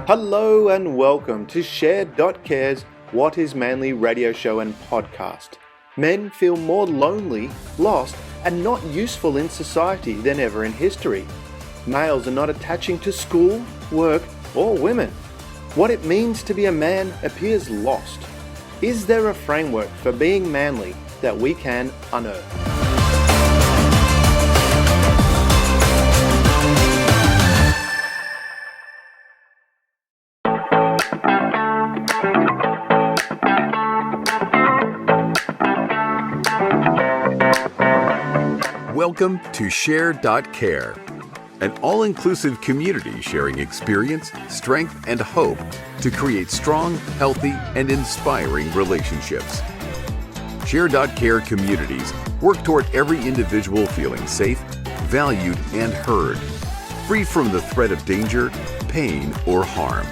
Hello and welcome to Share.care's What is Manly radio show and podcast. Men feel more lonely, lost, and not useful in society than ever in history. Males are not attaching to school, work, or women. What it means to be a man appears lost. Is there a framework for being manly that we can unearth? Welcome to Share.care, an all-inclusive community sharing experience, strength, and hope to create strong, healthy, and inspiring relationships. Share.care communities work toward every individual feeling safe, valued, and heard, free from the threat of danger, pain, or harm.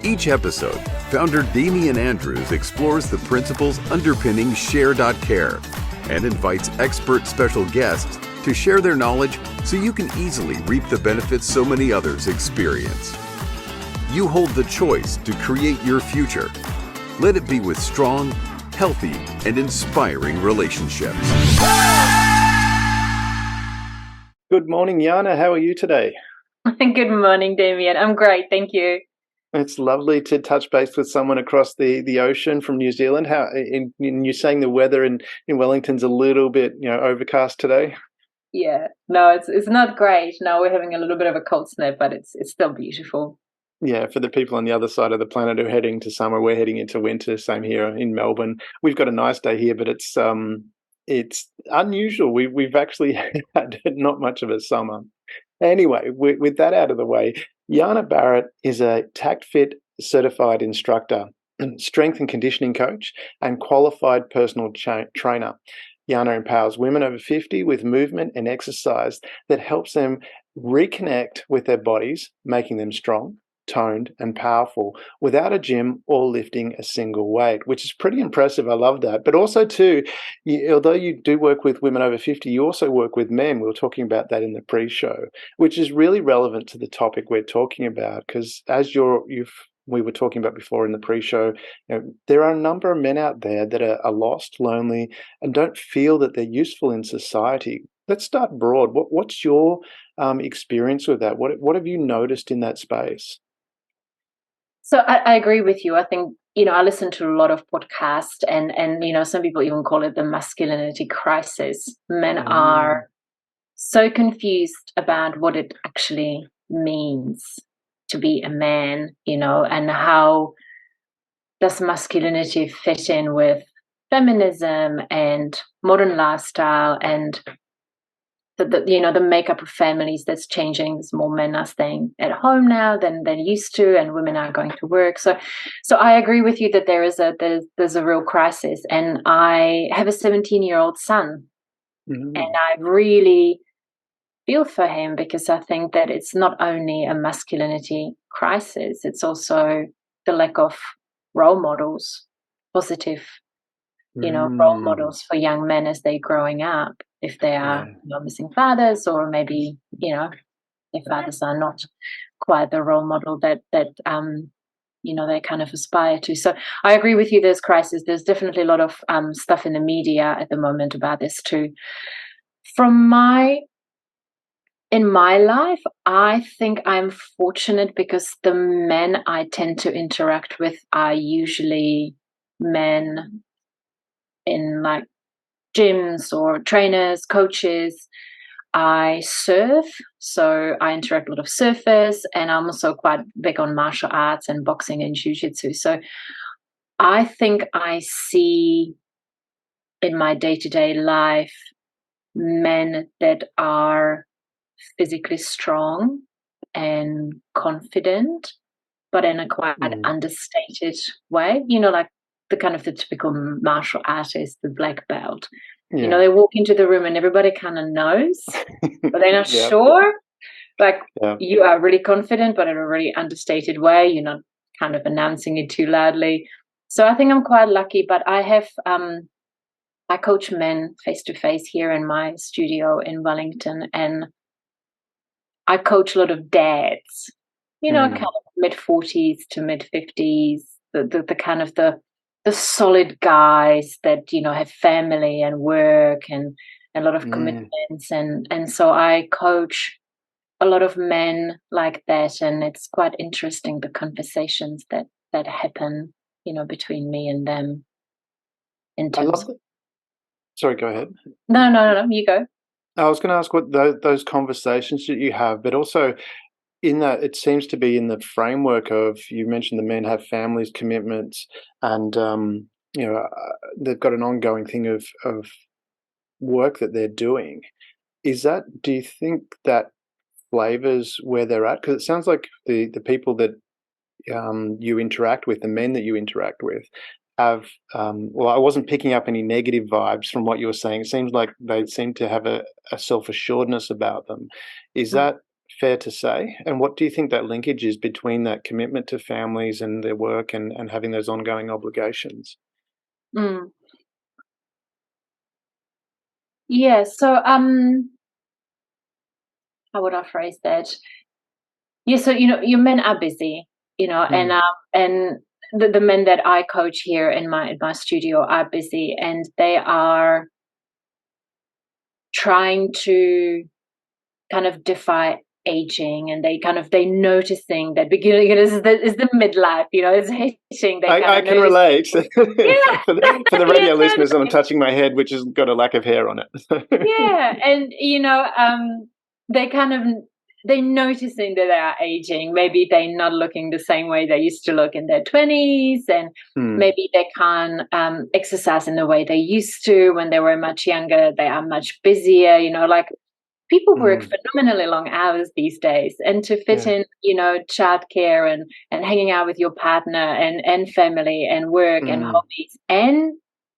Each episode, founder Damian Andrews explores the principles underpinning Share.care and invites expert special guests to share their knowledge so you can easily reap the benefits so many others experience. You hold the choice to create your future. Let it be with strong, healthy, and inspiring relationships. Good morning, Jana. How are you today? Good morning, Damien. I'm great, thank you. It's lovely to touch base with someone across the ocean from New Zealand. How you're saying the weather in Wellington's a little bit overcast today? Yeah, no, it's not great. No, we're having a little bit of a cold snap, but it's still beautiful. Yeah, for the people on the other side of the planet who are heading to summer, we're heading into winter. Same here in Melbourne. We've got a nice day here, but it's unusual. We've actually had not much of a summer. Anyway, with that out of the way, Jana Barrett is a Tacfit certified instructor, strength and conditioning coach, and qualified personal trainer. Jana empowers women over 50 with movement and exercise that helps them reconnect with their bodies, making them strong, toned, and powerful without a gym or lifting a single weight, which is pretty impressive. I love that. But also too, although you do work with women over 50, you also work with men. We were talking about that in the pre-show, which is really relevant to the topic we're talking about, because as we were talking about before in the pre-show, there are a number of men out there that are lost, lonely, and don't feel that they're useful in society. Let's start broad. What's your experience with that? What have you noticed in that space? So I agree with you. I think, I listen to a lot of podcasts and some people even call it the masculinity crisis. Men are so confused about what it actually means to be a man, and how does masculinity fit in with feminism and modern lifestyle and the makeup of families that's changing. There's more men are staying at home now than used to, and women are going to work. So I agree with you that there's a real crisis. And I have a 17-year-old son, and I really feel for him because I think that it's not only a masculinity crisis, it's also the lack of role models, positive role models for young men as they're growing up, if they are missing fathers, or maybe their fathers are not quite the role model that they kind of aspire to. So I agree with you, there's crisis. There's definitely a lot of stuff in the media at the moment about this too. In my life, I think I'm fortunate because the men I tend to interact with are usually men in like gyms or trainers, coaches. I surf, so I interact with a lot of surfers, and I'm also quite big on martial arts and boxing and jiu-jitsu. So I think I see in my day-to-day life men that are physically strong and confident, but in a quite understated way, like the kind of the typical martial artist, the black belt. Yeah. They walk into the room and everybody kind of knows, but they're not sure. Like you are really confident, but in a really understated way. You're not kind of announcing it too loudly. So I think I'm quite lucky, but I have I coach men face to face here in my studio in Wellington, and I coach a lot of dads, kind of mid-40s to mid-50s, the kind of the solid guys that, have family and work and a lot of commitments. And so I coach a lot of men like that, and it's quite interesting, the conversations that happen, between me and them in I terms love it. Sorry, go ahead. No, you go. I was going to ask what those conversations that you have, but also in that it seems to be in the framework of, you mentioned the men have families, commitments, and they've got an ongoing thing of work that they're doing. Do you think that flavors where they're at? Because it sounds like the people that you interact with, the men that you interact with, have I wasn't picking up any negative vibes from what you were saying. It seems like they seem to have a self-assuredness about them. Is that fair to say? And what do you think that linkage is between that commitment to families and their work and having those ongoing obligations? Yeah, so how would I phrase that? Yeah, so your men are busy, and the men that I coach here in my studio are busy, and they are trying to kind of defy aging, and they noticing that beginning is the midlife, it's hitting. I can relate. Yeah, For the radio yeah, listeners, I'm totally. touching my head, which has got a lack of hair on it. Yeah, and they kind of they're noticing that they are aging. Maybe they're not looking the same way they used to look in their 20s, and maybe they can't exercise in the way they used to when they were much younger. They are much busier, like people work phenomenally long hours these days, and to fit in, childcare and hanging out with your partner and family and work and hobbies and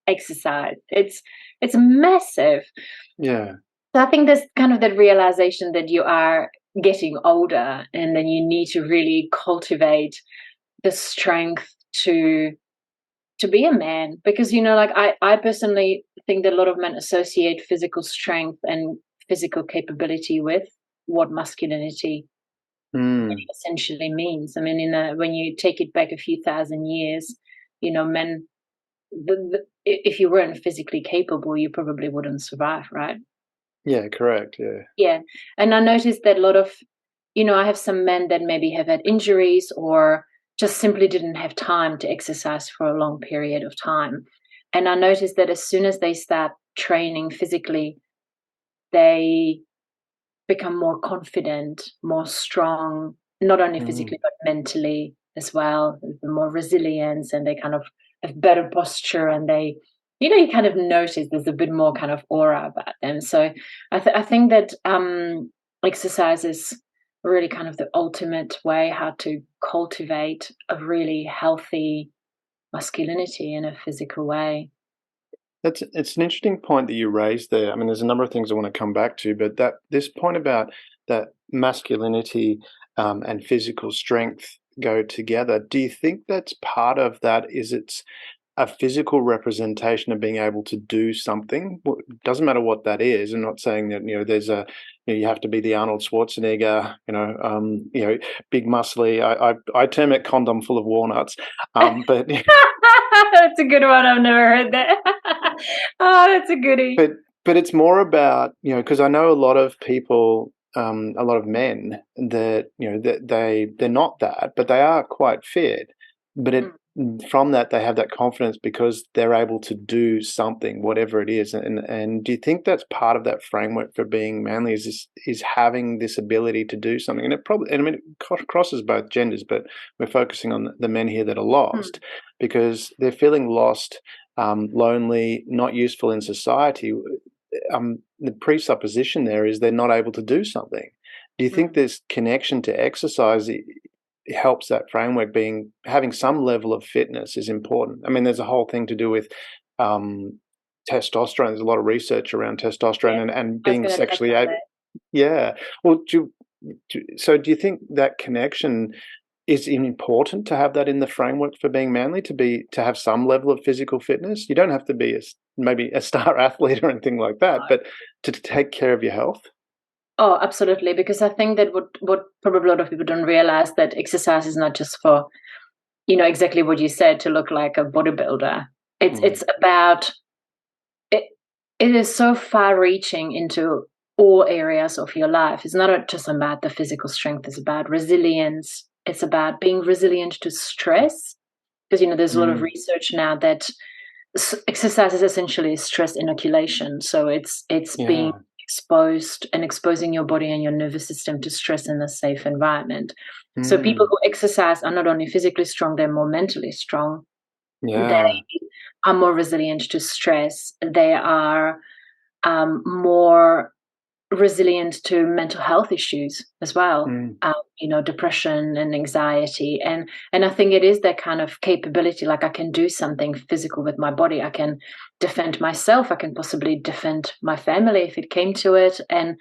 exercise. It's massive. Yeah. So I think there's kind of that realization that you are getting older, and then you need to really cultivate the strength to be a man, because like I personally think that a lot of men associate physical strength and physical capability with what masculinity essentially means. I mean, when you take it back a few thousand years, men, if you weren't physically capable, you probably wouldn't survive, right? Yeah, correct. Yeah. Yeah. And I noticed that a lot of, I have some men that maybe have had injuries or just simply didn't have time to exercise for a long period of time. And I noticed that as soon as they start training physically, they become more confident, more strong, not only physically, but mentally as well, more resilience, and they kind of have better posture, and they, you kind of notice there's a bit more kind of aura about them. So I think that exercise is really kind of the ultimate way how to cultivate a really healthy masculinity in a physical way. It's an interesting point that you raised there. I mean, there's a number of things I want to come back to, but this point about that masculinity and physical strength go together. Do you think that's part of that? Is it's a physical representation of being able to do something? Doesn't matter what that is. I'm not saying that there's you have to be the Arnold Schwarzenegger, big muscly. I term it condom full of walnuts, but. That's a good one. I've never heard that. Oh, that's a goodie. But it's more about, because I know a lot of people, a lot of men that, that they're not that, but they are quite fit. But from that, they have that confidence because they're able to do something, whatever it is. And do you think that's part of that framework for being manly, is having this ability to do something? And it crosses both genders, but we're focusing on the men here that are lost because they're feeling lost, lonely, not useful in society. The presupposition there is they're not able to do something. Do you think this connection to exercise helps that framework, having some level of fitness is important? I mean, there's a whole thing to do with testosterone. There's a lot of research around testosterone and being sexually able. Yeah. Well, so do you think that connection is important to have that in the framework for being manly, to have some level of physical fitness? You don't have to be maybe a star athlete or anything like that, but to take care of your health. Oh, absolutely. Because I think that what probably a lot of people don't realize, that exercise is not just for, exactly what you said, to look like a bodybuilder. It's about it. It is so far reaching into all areas of your life. It's not just about the physical strength. It's about resilience. It's about being resilient to stress. Because there's a lot of research now that exercise is essentially stress inoculation. So it's being Yeah. exposed and exposing your body and your nervous system to stress in a safe environment. So people Mm. who exercise are not only physically strong, they're more mentally strong. They Yeah. are more resilient to stress. They are more resilient to mental health issues as well. Mm. Depression and anxiety, and I think it is that kind of capability. Like, I can do something physical with my body. I can defend myself. I can possibly defend my family if it came to it. And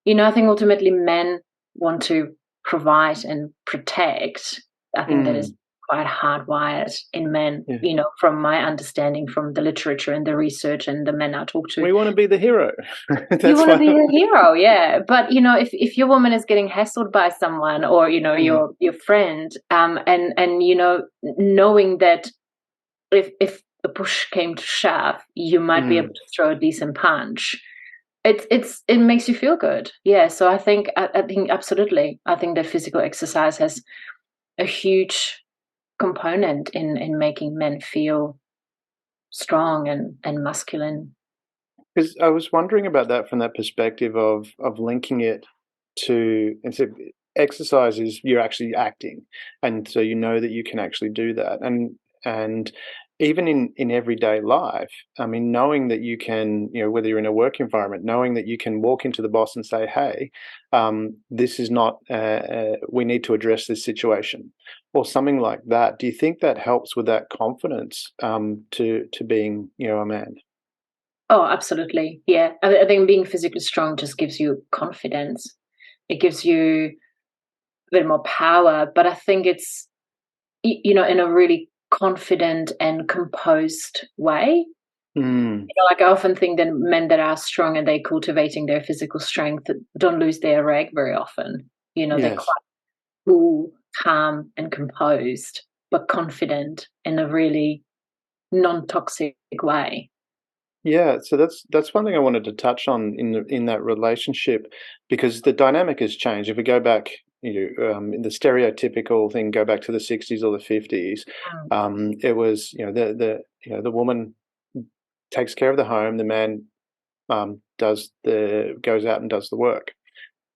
I think ultimately men want to provide and protect. I think that is Mm. quite hardwired in men, Yeah. from my understanding, from the literature and the research and the men I talk to. We want to be the hero. You That's want to why. be a hero, yeah. But if your woman is getting hassled by someone, or Mm. your friend, and knowing that if the push came to shove, you might be able Mm. to throw a decent punch. It makes you feel good, yeah. So I think absolutely, I think that physical exercise has a huge component in making men feel strong and masculine. Because I was wondering about that from that perspective of linking it to, and so exercise is you're actually acting, and so you know that you can actually do that, and even in everyday life, I mean, knowing that you can, whether you're in a work environment, knowing that you can walk into the boss and say, hey, this is not, we need to address this situation, or something like that. Do you think that helps with that confidence, to being, a man? Oh, absolutely. Yeah. I think being physically strong just gives you confidence. It gives you a bit more power, but I think it's, in a really confident and composed way. Mm. Like, I often think that men that are strong and they're cultivating their physical strength don't lose their rag very often. They're Yes. quite cool, calm, and composed, but confident in a really non-toxic way. Yeah, so that's one thing I wanted to touch on in that relationship, because the dynamic has changed. If we go back, in the stereotypical thing, go back to the 60s or the 50s, Mm. it was, the woman takes care of the home, the man goes out and does the work.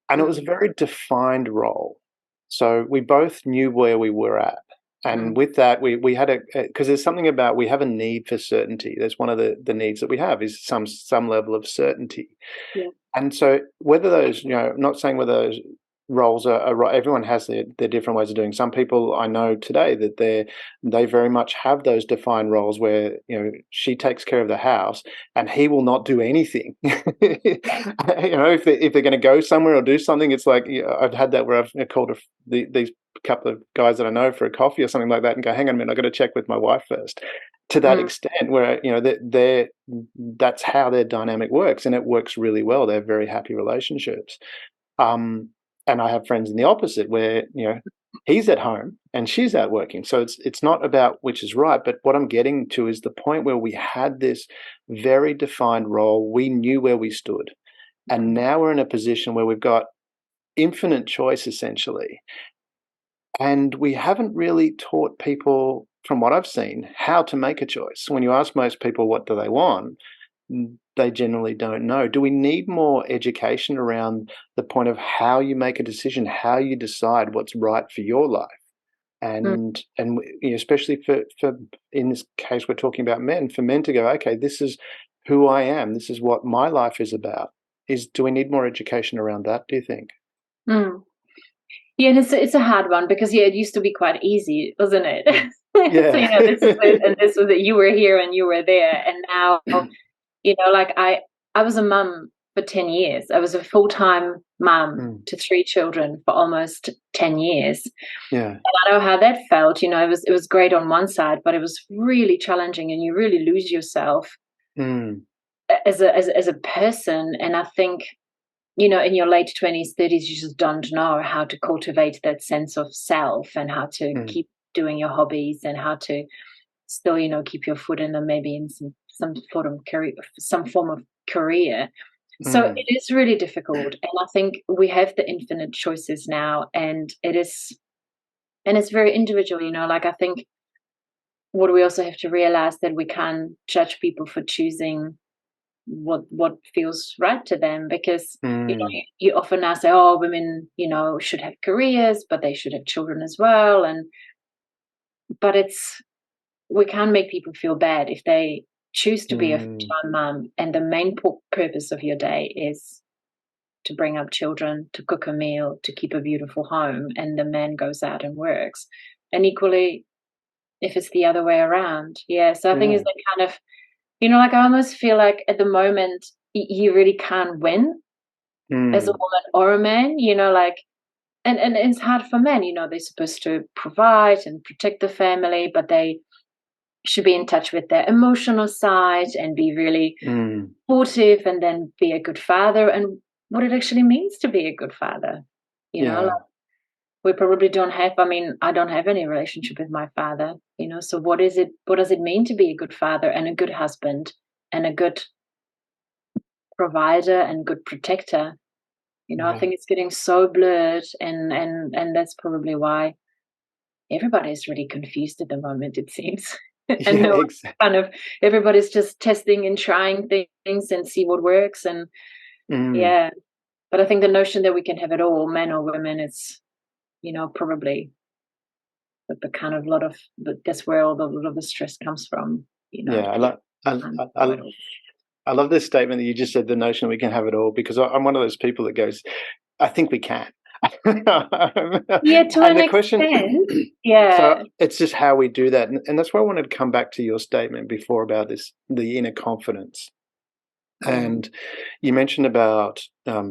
And it was a Mm. very defined role. So we both knew where we were at. And Mm. with that, we had because there's something about, we have a need for certainty. That's one of the needs that we have, is some level of certainty. Yeah. And so whether those, not saying whether those roles are right, everyone has their different ways of doing. Some people I know today that they very much have those defined roles where, she takes care of the house and he will not do anything. If they're going to go somewhere or do something, it's like, I've had that where I've called these couple of guys that I know for a coffee or something like that, and go, hang on a minute, I've got to check with my wife first. To that Mm. extent, where they're that's how their dynamic works, and it works really well. They're very happy relationships. And I have friends in the opposite, where he's at home and she's out working. So it's not about which is right, but what I'm getting to is the point where we had this very defined role. We knew where we stood, and Mm. now we're in a position where we've got infinite choice, essentially, and we haven't really taught people, from what I've seen, how to make a choice. When you ask most people what do they want, they generally don't know. Do we need more education around the point of how you make a decision, how you decide what's right for your life? Mm. And especially for, in this case, we're talking about men, for men to go, okay, this is who I am, this is what my life is about. Do we need more education around that, do you think? Mm. Yeah, and it's a hard one, because it used to be quite easy, wasn't it? So Yeah. this is it, and this was it. You were here and you were there, and now like I was a mum for 10 years. I was a full-time mum Mm. to 3 children for almost 10 years. Yeah. And I know how that felt. It was great on one side, but it was really challenging, and you really lose yourself Mm. as a person. And I think in your late 20s, 30s, you just don't know how to cultivate that sense of self and how to keep doing your hobbies and how to still, keep your foot in them, maybe in some sort of career, some form of career. So it is really difficult. And I think we have the infinite choices now, and it's very individual, like I think what we also have to realize that we can't judge people for choosing what feels right to them, because you often now say, oh, women should have careers, but they should have children as well, but we can't make people feel bad if they choose to be a full-time mum and the main purpose of your day is to bring up children, to cook a meal, to keep a beautiful home, and the man goes out and works. And equally, if it's the other way around, so I think it's that kind of, like I almost feel like at the moment you really can't win as a woman or a man, like, and it's hard for men, they're supposed to provide and protect the family, but they should be in touch with their emotional side and be really supportive, and then be a good father, and what it actually means to be a good father. Like, we probably don't have, I don't have any relationship with my father, so what does it mean to be a good father and a good husband and a good provider and good protector? I think it's getting so blurred, and that's probably why everybody's really confused at the moment, it seems. And kind of everybody's just testing and trying things and see what works, and but I think the notion that we can have it all, men or women, it's probably the kind of that's where a lot of the stress comes from. I love this statement that you just said, the notion that we can have it all, because I'm one of those people that goes, I think we can. To an extent. So it's just how we do that. And that's why I wanted to come back to your statement before about the inner confidence. And you mentioned about,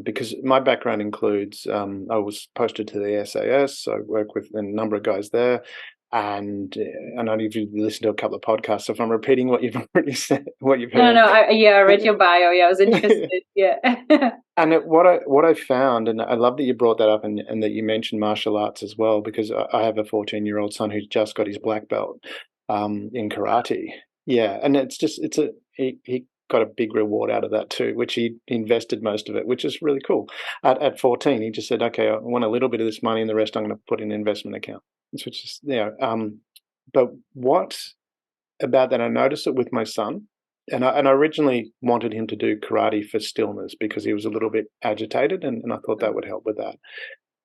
because my background includes, I was posted to the SAS, so I work with a number of guys there. And I know you've listened to a couple of podcasts, so if I'm repeating what you've already said, what you've heard. I read your bio. I was interested. And what I found, and I love that you brought that up, and that you mentioned martial arts as well, because I have a 14-year-old son who's just got his black belt in karate. And he got a big reward out of that too, which he invested most of it, which is really cool. At 14, he just said, okay, I want a little bit of this money, and the rest I'm going to put in an investment account. Which is but what about that? I noticed it with my son, and I originally wanted him to do karate for stillness because he was a little bit agitated, and I thought that would help with that.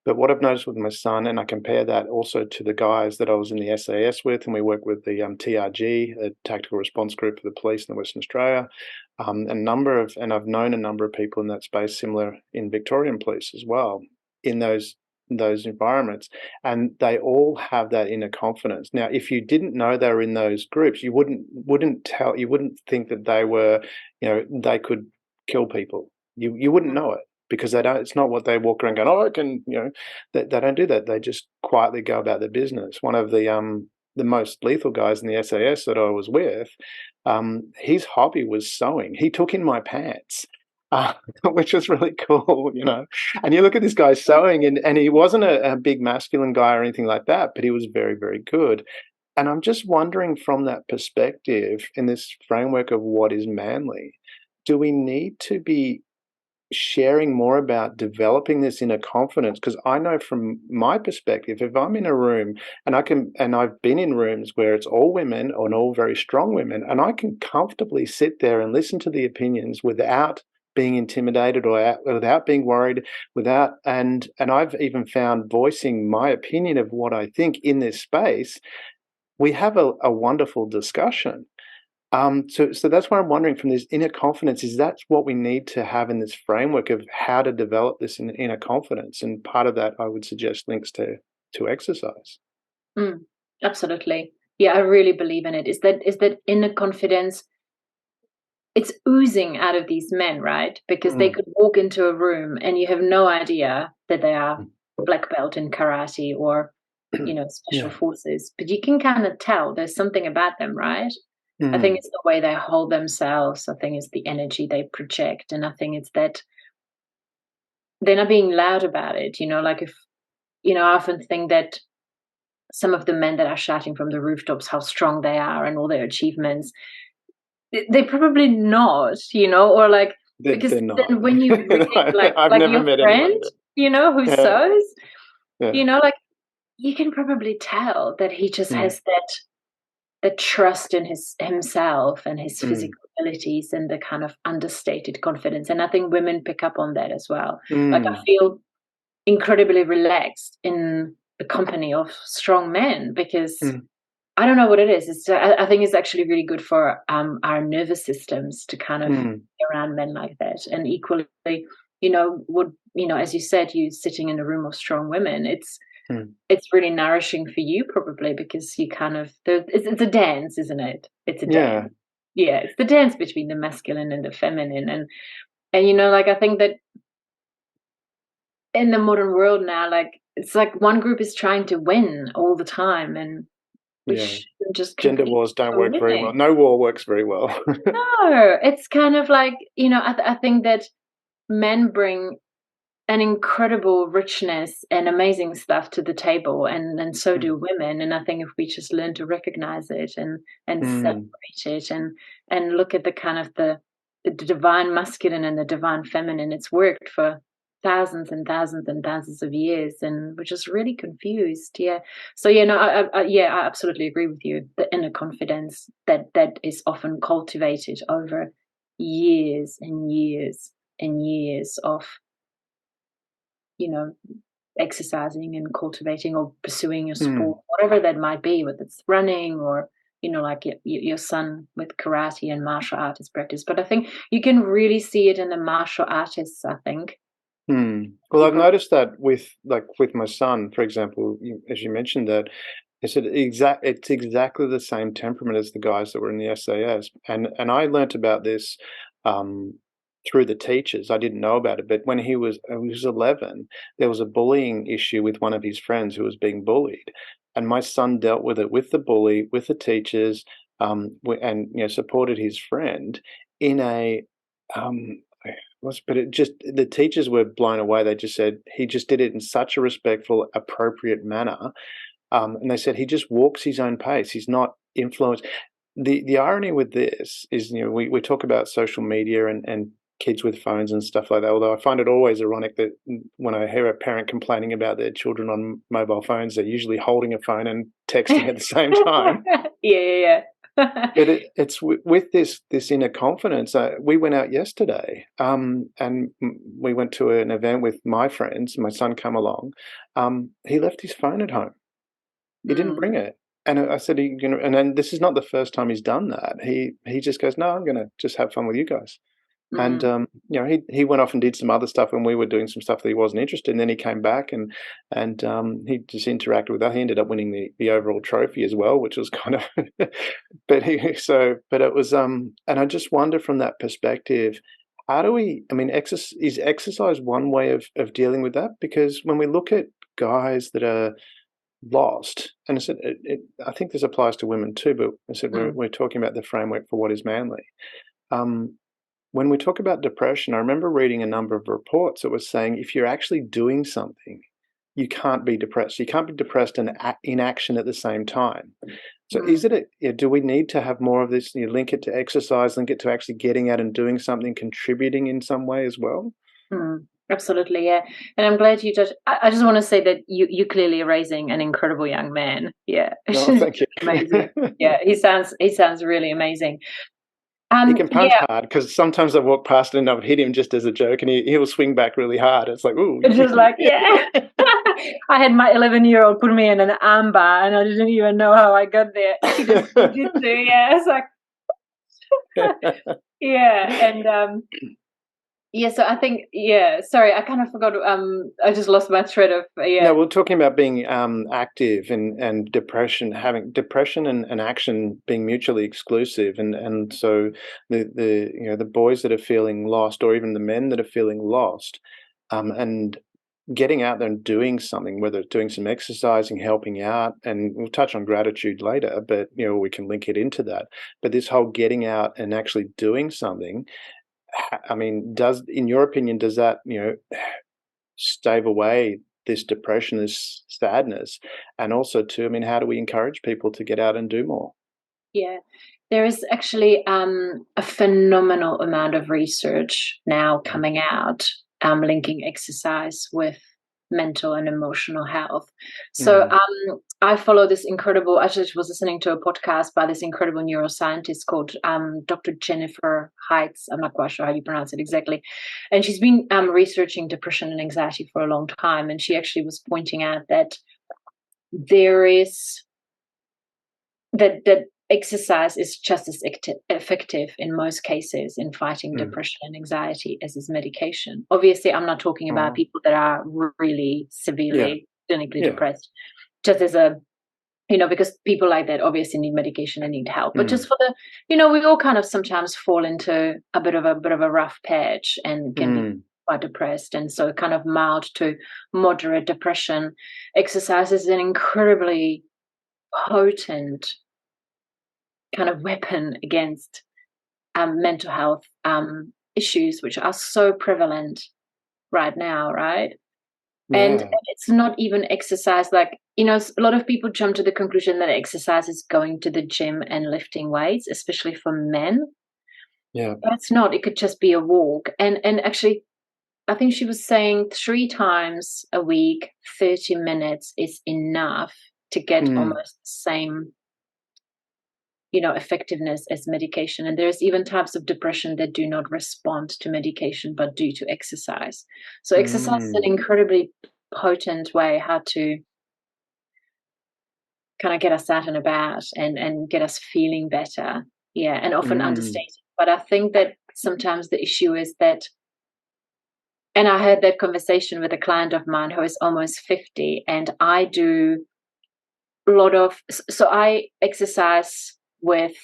But what I've noticed with my son, and I compare that also to the guys that I was in the SAS with, and we work with the TRG, the Tactical Response Group for the police in Western Australia, and I've known a number of people in that space, similar in Victorian police as well, in those environments, and they all have that inner confidence. Now, if you didn't know they were in those groups, you wouldn't think that they were, they could kill people. You wouldn't know it, because they don't. It's not what they walk around going, oh, I can, they don't do that. They just quietly go about their business. One of the most lethal guys in the SAS that I was with, his hobby was sewing. He took in my pants. Which was really cool, And you look at this guy sewing, and he wasn't a big masculine guy or anything like that, but he was very, very good. And I'm just wondering, from that perspective, in this framework of what is manly, do we need to be sharing more about developing this inner confidence? Because I know from my perspective, if I'm in a room and I've been in rooms where it's all women and all very strong women, and I can comfortably sit there and listen to the opinions without being intimidated or without being worried, and I've even found voicing my opinion of what I think in this space, we have a wonderful discussion. So that's why I'm wondering, from this inner confidence, is that what we need to have in this framework of how to develop this inner confidence? And part of that, I would suggest, links to exercise. Absolutely. Yeah, I really believe in it. Is that inner confidence? It's oozing out of these men, right? Because they could walk into a room and you have no idea that they are black belt in karate or, special forces, but you can kind of tell there's something about them, right? I think it's the way they hold themselves. I think it's the energy they project. And I think it's that they're not being loud about it. Like if, I often think that some of the men that are shouting from the rooftops how strong they are and all their achievements, they're probably not, or like, because They're not. then when you read I've like never your met anyone friend, like that. who Yeah, sews, yeah. like you can probably tell that he just Mm, has that trust in himself and his mm, physical abilities and the kind of understated confidence. And I think women pick up on that as well. Like I mm, feel incredibly relaxed in the company of strong men because mm, I don't know what it is. I think it's actually really good for our nervous systems to kind of mm, be around men like that. And equally, would as you said, you sitting in a room of strong women, mm. it's really nourishing for you probably because you kind of it's a dance, isn't it? It's a Yeah, dance. Yeah, it's the dance between the masculine and the feminine, and like I think that in the modern world now, like it's like one group is trying to win all the time, and we yeah. shouldn't just Gender compete wars don't for work very well. winning. No war works very well. No, it's kind of like I think that men bring an incredible richness and amazing stuff to the table, and so Mm, do women. And I think if we just learn to recognize it and mm, celebrate it and look at the kind of the divine masculine and the divine feminine, it's worked for thousands and thousands and thousands of years, and we're just really confused. Yeah. So yeah, no, yeah, I absolutely agree with you. The inner confidence that is often cultivated over years and years and years of you know, exercising and cultivating or pursuing your mm. sport, whatever that might be, whether it's running or, like your son with karate and martial artist practice. But I think you can really see it in the martial artists, I think. Well, I've People. noticed that with my son, for example, as you mentioned that, it's exactly the same temperament as the guys that were in the SAS, and I learnt about this um, through the teachers. I didn't know about it, but when he was 11, there was a bullying issue with one of his friends who was being bullied, and my son dealt with it with the bully, with the teachers, and supported his friend in a um, but it just the teachers were blown away. They just said he just did it in such a respectful, appropriate manner, and they said he just walks his own pace. He's not influenced. The irony with this is, we talk about social media and kids with phones and stuff like that. Although I find it always ironic that when I hear a parent complaining about their children on mobile phones, they're usually holding a phone and texting at the same time. Yeah. But it's with this inner confidence. We went out yesterday, and we went to an event with my friends. My son come along. He left his phone at home. He didn't Mm, bring it, and I said, and then this is not the first time he's done that. He just goes, no, I'm going to just have fun with you guys. And mm, he went off and did some other stuff, and we were doing some stuff that he wasn't interested in. Then he came back and he just interacted with that. He ended up winning the overall trophy as well, which was kind of. But it was and I just wonder from that perspective, how do we? I mean, is exercise one way of dealing with that? Because when we look at guys that are lost, and I said I think this applies to women too, but I said we're mm. we're talking about the framework for what is manly. Um, when we talk about depression, I remember reading a number of reports that was saying if you're actually doing something, you can't be depressed. You can't be depressed and in action at the same time. So Mm. do we need to have more of this? You link it to exercise, link it to actually getting out and doing something, contributing in some way as well? Absolutely, yeah. And I'm glad you just. I just want to say that you clearly are raising an incredible young man. Yeah, No, thank you. amazing. Yeah, he sounds really amazing. He can punch Yeah, hard because sometimes I walk past and I've hit him just as a joke, and he'll swing back really hard. It's like, ooh, it's just like yeah. I had my 11-year-old put me in an armbar, and I didn't even know how I got there. He did jujitsu. Yeah, it's like yeah, and yeah. So I think yeah. Sorry, I kind of forgot. I just lost my thread of No, yeah. we're talking about being active and depression, having depression and action being mutually exclusive, and so the boys that are feeling lost, or even the men that are feeling lost, and getting out there and doing something, whether it's doing some exercising, helping out, and we'll touch on gratitude later, but we can link it into that. But this whole getting out and actually doing something, I mean, in your opinion, does that stave away this depression, this sadness? And also too, I mean, how do we encourage people to get out and do more? Yeah, there is actually a phenomenal amount of research now coming out linking exercise with mental and emotional health. So I follow this incredible, I just was listening to a podcast by this incredible neuroscientist called Dr. Jennifer Heitz. I'm not quite sure how you pronounce it exactly. And she's been researching depression and anxiety for a long time. And she actually was pointing out that there is that exercise is just as effective in most cases in fighting depression and anxiety as is medication. Obviously, I'm not talking about people that are really severely clinically depressed, just as a, because people like that obviously need medication and need help. But just for the, we all kind of sometimes fall into a bit of a rough patch and can be quite depressed. And so kind of mild to moderate depression, exercise is an incredibly potent kind of weapon against mental health issues, which are so prevalent right now, right? And it's not even exercise. Like, a lot of people jump to the conclusion that exercise is going to the gym and lifting weights, especially for men. Yeah. But it's not. It could just be a walk. And actually, I think she was saying 3 times a week, 30 minutes is enough to get almost the same effectiveness as medication. And there's even types of depression that do not respond to medication but due to exercise. So exercise is an incredibly potent way how to kind of get us out and about and get us feeling better. Yeah, and often understated. But I think that sometimes the issue is that, and I had that conversation with a client of mine who is almost 50, and I do so I exercise with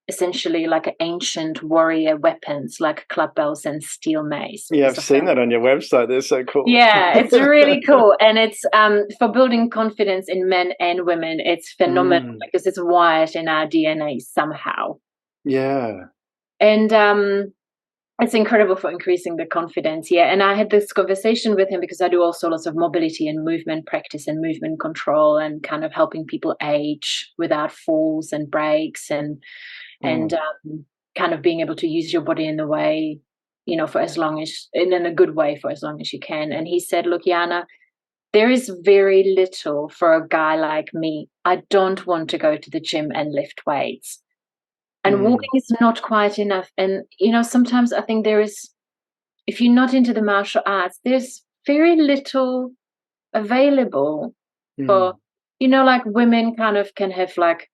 essentially like ancient warrior weapons like club bells and steel mace. Yeah, I've seen that on your website. They're so cool. Yeah, it's really cool. And it's for building confidence in men and women. It's phenomenal because it's wired in our DNA somehow. Yeah. And it's incredible for increasing the confidence. Yeah. And I had this conversation with him because I do also lots of mobility and movement practice and movement control and kind of helping people age without falls and breaks and kind of being able to use your body in the way, for as long as, in a good way for as long as you can. And he said, look, Jana, there is very little for a guy like me. I don't want to go to the gym and lift weights. And walking is not quite enough. And, sometimes I think there is, if you're not into the martial arts, there's very little available for, like women kind of can have like,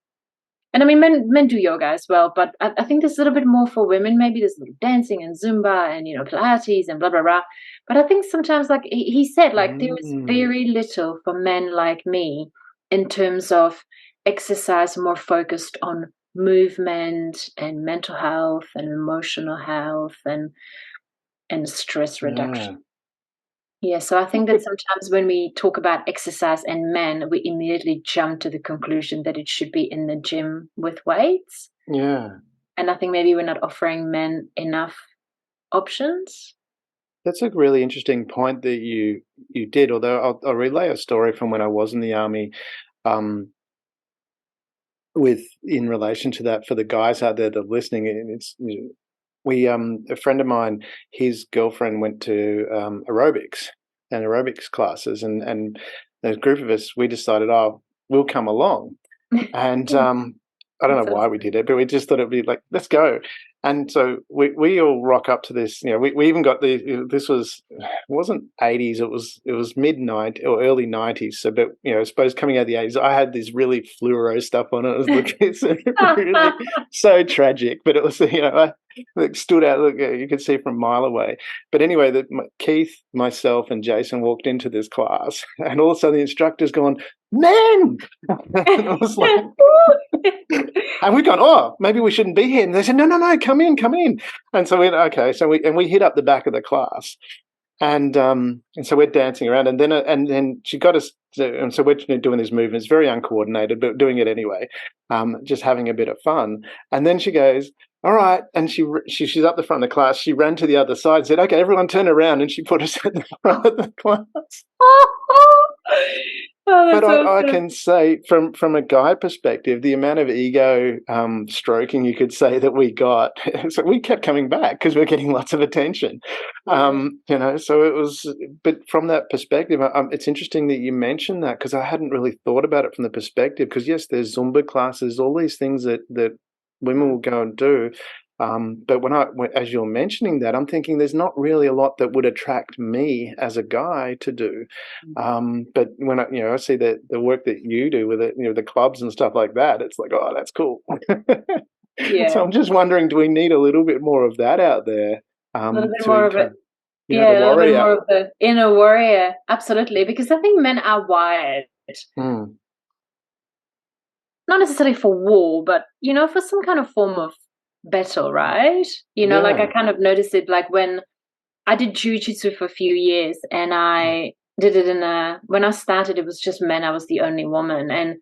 and I mean, men do yoga as well, but I think there's a little bit more for women. Maybe there's little dancing and Zumba and, Pilates and blah, blah, blah. But I think sometimes, like he said, like there is very little for men like me in terms of exercise more focused on movement and mental health and emotional health and stress reduction. Yeah, so I think that sometimes when we talk about exercise and men, we immediately jump to the conclusion that it should be in the gym with weights. Yeah. And I think maybe we're not offering men enough options. That's a really interesting point that you did, although I'll relay a story from when I was in the army in relation to that for the guys out there that are listening. And it's a friend of mine, his girlfriend went to aerobics classes, and a group of us, we decided, we'll come along. And I don't know why we did it, but we just thought it'd be like, let's go. And so we all rock up to this. We even got this wasn't 80s. It was mid 90s or early 90s. So, but I suppose coming out of the 80s, I had this really fluoro stuff on it. It was really so tragic, but it was it stood out. Look, you could see from a mile away. But anyway, Keith, myself, and Jason walked into this class, and all of a sudden the instructor's gone, "Men!" And I was like, and we've gone, maybe we shouldn't be here. And they said, no, come in. And so we went, okay. So we hit up the back of the class, and so we're dancing around, and then she got us. And so we're doing these movements, very uncoordinated, but doing it anyway, just having a bit of fun. And then she goes, all right. And she's up the front of the class. She ran to the other side and said, okay, everyone turn around. And she put us at the front of the class. Oh, But that's I awesome. can say from a guy perspective, the amount of ego stroking you could say that we got, so we kept coming back because we're getting lots of attention. Yeah. So it was, but from that perspective, it's interesting that you mentioned that because I hadn't really thought about it from the perspective because yes, there's Zumba classes, all these things that women will go and do. But as you're mentioning that, I'm thinking there's not really a lot that would attract me as a guy to do. But when I see the work that you do with it, the clubs and stuff like that, it's like, oh, that's cool. So Yeah. I'm just wondering, do we need a little bit more of that out there A little bit to more of it. encourage, the Yeah, a little bit warrior? more of the inner warrior. Absolutely. Because I think men are wired, Mm, not necessarily for war, but, for some kind of form of battle, right? Like I yeah. kind of noticed it like when I did jujitsu for a few years and I did it when I started, it was just men. I was the only woman. And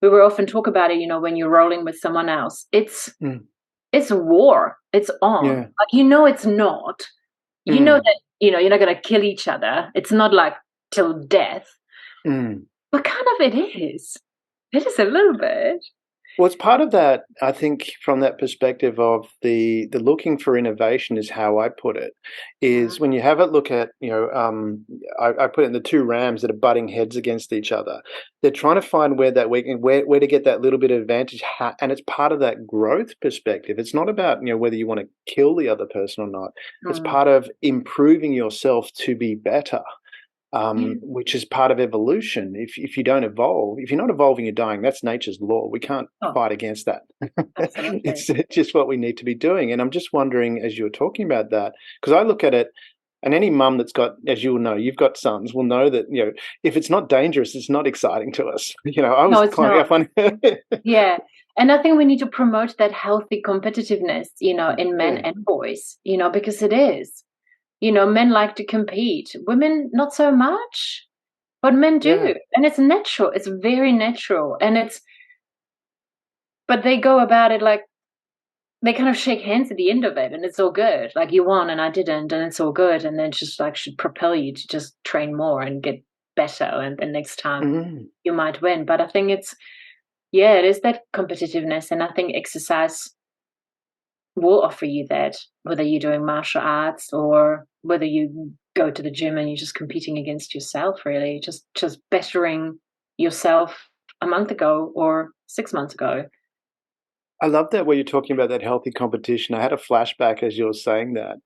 we were often talk about it, when you're rolling with someone else, Mm, it's a war. It's on. yeah. Like, it's not. You know Mm, that, you're not going to kill each other. It's not like till death, mm. but kind of it is. It is a little bit. Well, it's part of that, I think, from that perspective of the looking for innovation is how I put it, is when you have a look at, I put it in the two rams that are butting heads against each other. They're trying to find where that where to get that little bit of advantage, and it's part of that growth perspective. It's not about, whether you want to kill the other person or not. It's Mm. part of improving yourself to be better, Yeah. which is part of evolution. If you don't evolve, if you're not evolving, you're dying. That's nature's law. We can't Oh, fight against that. absolutely. It's just what we need to be doing. And I'm just wondering, as you were talking about that, because I look at it, and any mum that's got, as you'll know, you've got sons, will know that if it's not dangerous, it's not exciting to us. I No, was it's climbing not. up on. Yeah. And I think we need to promote that healthy competitiveness, in men Yeah, and boys, because it is. Men like to compete, women not so much, but men yeah. do. And it's natural. It's very natural. But they go about it like they kind of shake hands at the end of it and it's all good. Like you won and I didn't and it's all good. And then just like should propel you to just train more and get better. And the next time Mm. you might win. But I think yeah, it is that competitiveness. And I think exercise will offer you that, whether you're doing martial arts or whether you go to the gym and you're just competing against yourself, really, just bettering yourself a month ago or 6 months ago. I love that where you're talking about that healthy competition. I had a flashback as you were saying that.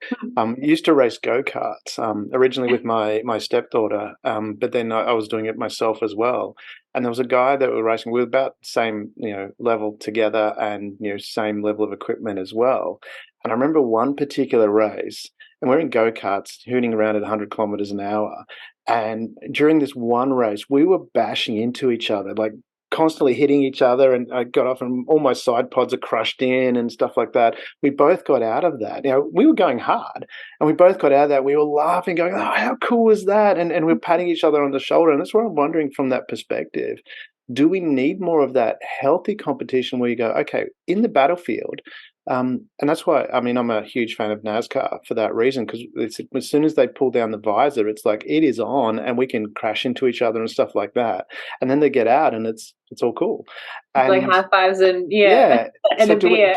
Used to race go-karts, originally with my stepdaughter, but then I was doing it myself as well. And there was a guy that we were racing. We were about the same, level together and, same level of equipment as well. And I remember one particular race, and we're in go-karts, hooning around at 100 kilometers an hour. And during this one race, we were bashing into each other, like constantly hitting each other, and I got off and all my side pods are crushed in and stuff like that. We both got out of that. We were going hard and we both got out of that. We were laughing, going, oh, how cool was that? And we're patting each other on the shoulder. And that's what I'm wondering from that perspective. Do we need more of that healthy competition where you go, okay, in the battlefield? And that's why, I mean, I'm a huge fan of NASCAR for that reason, because as soon as they pull down the visor, it's like it is on and we can crash into each other and stuff like that. And then they get out and it's all cool. It's like And high fives and yeah, yeah, and so a beer.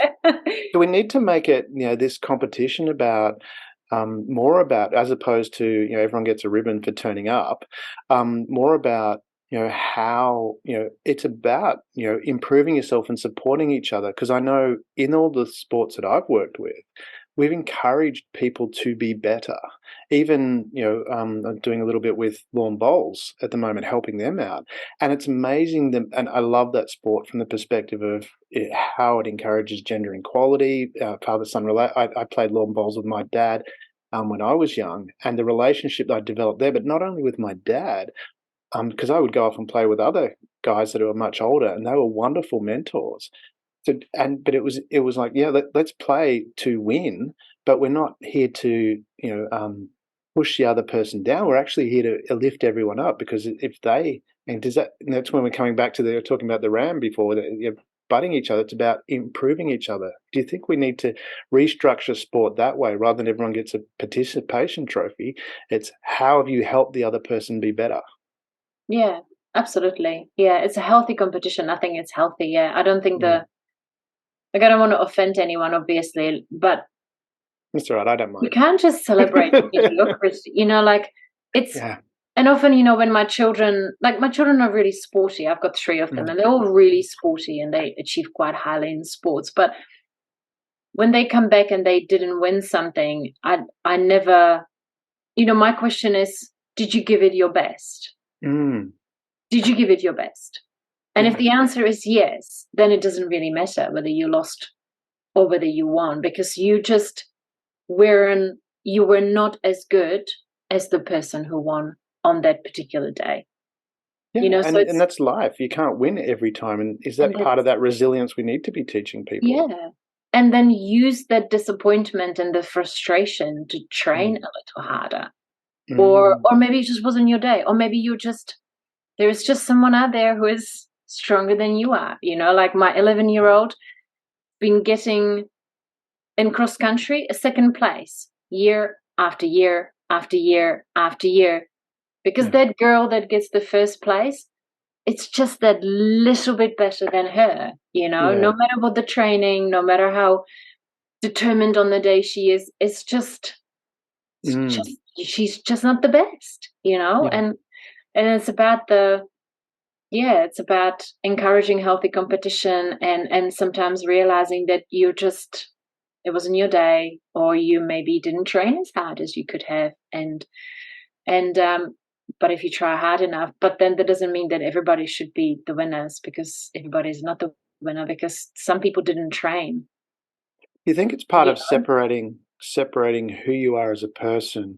do we need to make it, this competition about more about, as opposed to, everyone gets a ribbon for turning up, more about, how, it's about, improving yourself and supporting each other. Because I know in all the sports that I've worked with, we've encouraged people to be better. Even, I'm doing a little bit with lawn bowls at the moment, helping them out. And it's amazing them, and I love that sport from the perspective of how it encourages gender equality, father-son I played lawn bowls with my dad when I was young, and the relationship that I developed there, but not only with my dad, because I would go off and play with other guys that were much older, and they were wonderful mentors. So, but it was like, yeah, let's play to win, but we're not here to push the other person down. We're actually here to lift everyone up, because if they, and does that, and that's when we're coming back to the talking about the ram before. butting each other. It's about improving each other. Do you think we need to restructure sport that way rather than everyone gets a participation trophy? It's how have you helped the other person be better? Yeah, absolutely. Yeah, it's a healthy competition. I think it's healthy. Yeah, I don't think Mm. like, I don't want to offend anyone, obviously, but That's all right. I don't you mind. can't just celebrate mediocrity, like it's, Yeah. and often, when my children are really sporty. I've got 3 of them Mm. and they're all really sporty and they achieve quite highly in sports. But when they come back and they didn't win something, I never, my question is, did you give it your best? Mm. Did you give it your best? And if Yeah. the answer is yes, then it doesn't really matter whether you lost or whether you won, because you were not as good as the person who won on that particular day. Yeah, So and that's life. You can't win every time, and is that and part of that's that resilience we need to be teaching people? yeah. And then use that disappointment and the frustration to train Mm. a little harder. Or Mm. maybe it just wasn't your day. Or maybe there is just someone out there who is stronger than you are. Like my 11-year-old been getting in cross country a second place year after year after year after year, because Yeah. that girl that gets the first place, it's just that little bit better than her, Yeah. no matter what the training, no matter how determined on the day she is, it's Mm. just she's just not the best, Yeah. and it's about it's about encouraging healthy competition, and sometimes realizing that it wasn't your day, or you maybe didn't train as hard as you could have, and but if you try hard enough, but then that doesn't mean that everybody should be the winners, because everybody's not the winner, because some people didn't train. You think it's part you of separating who you are as a person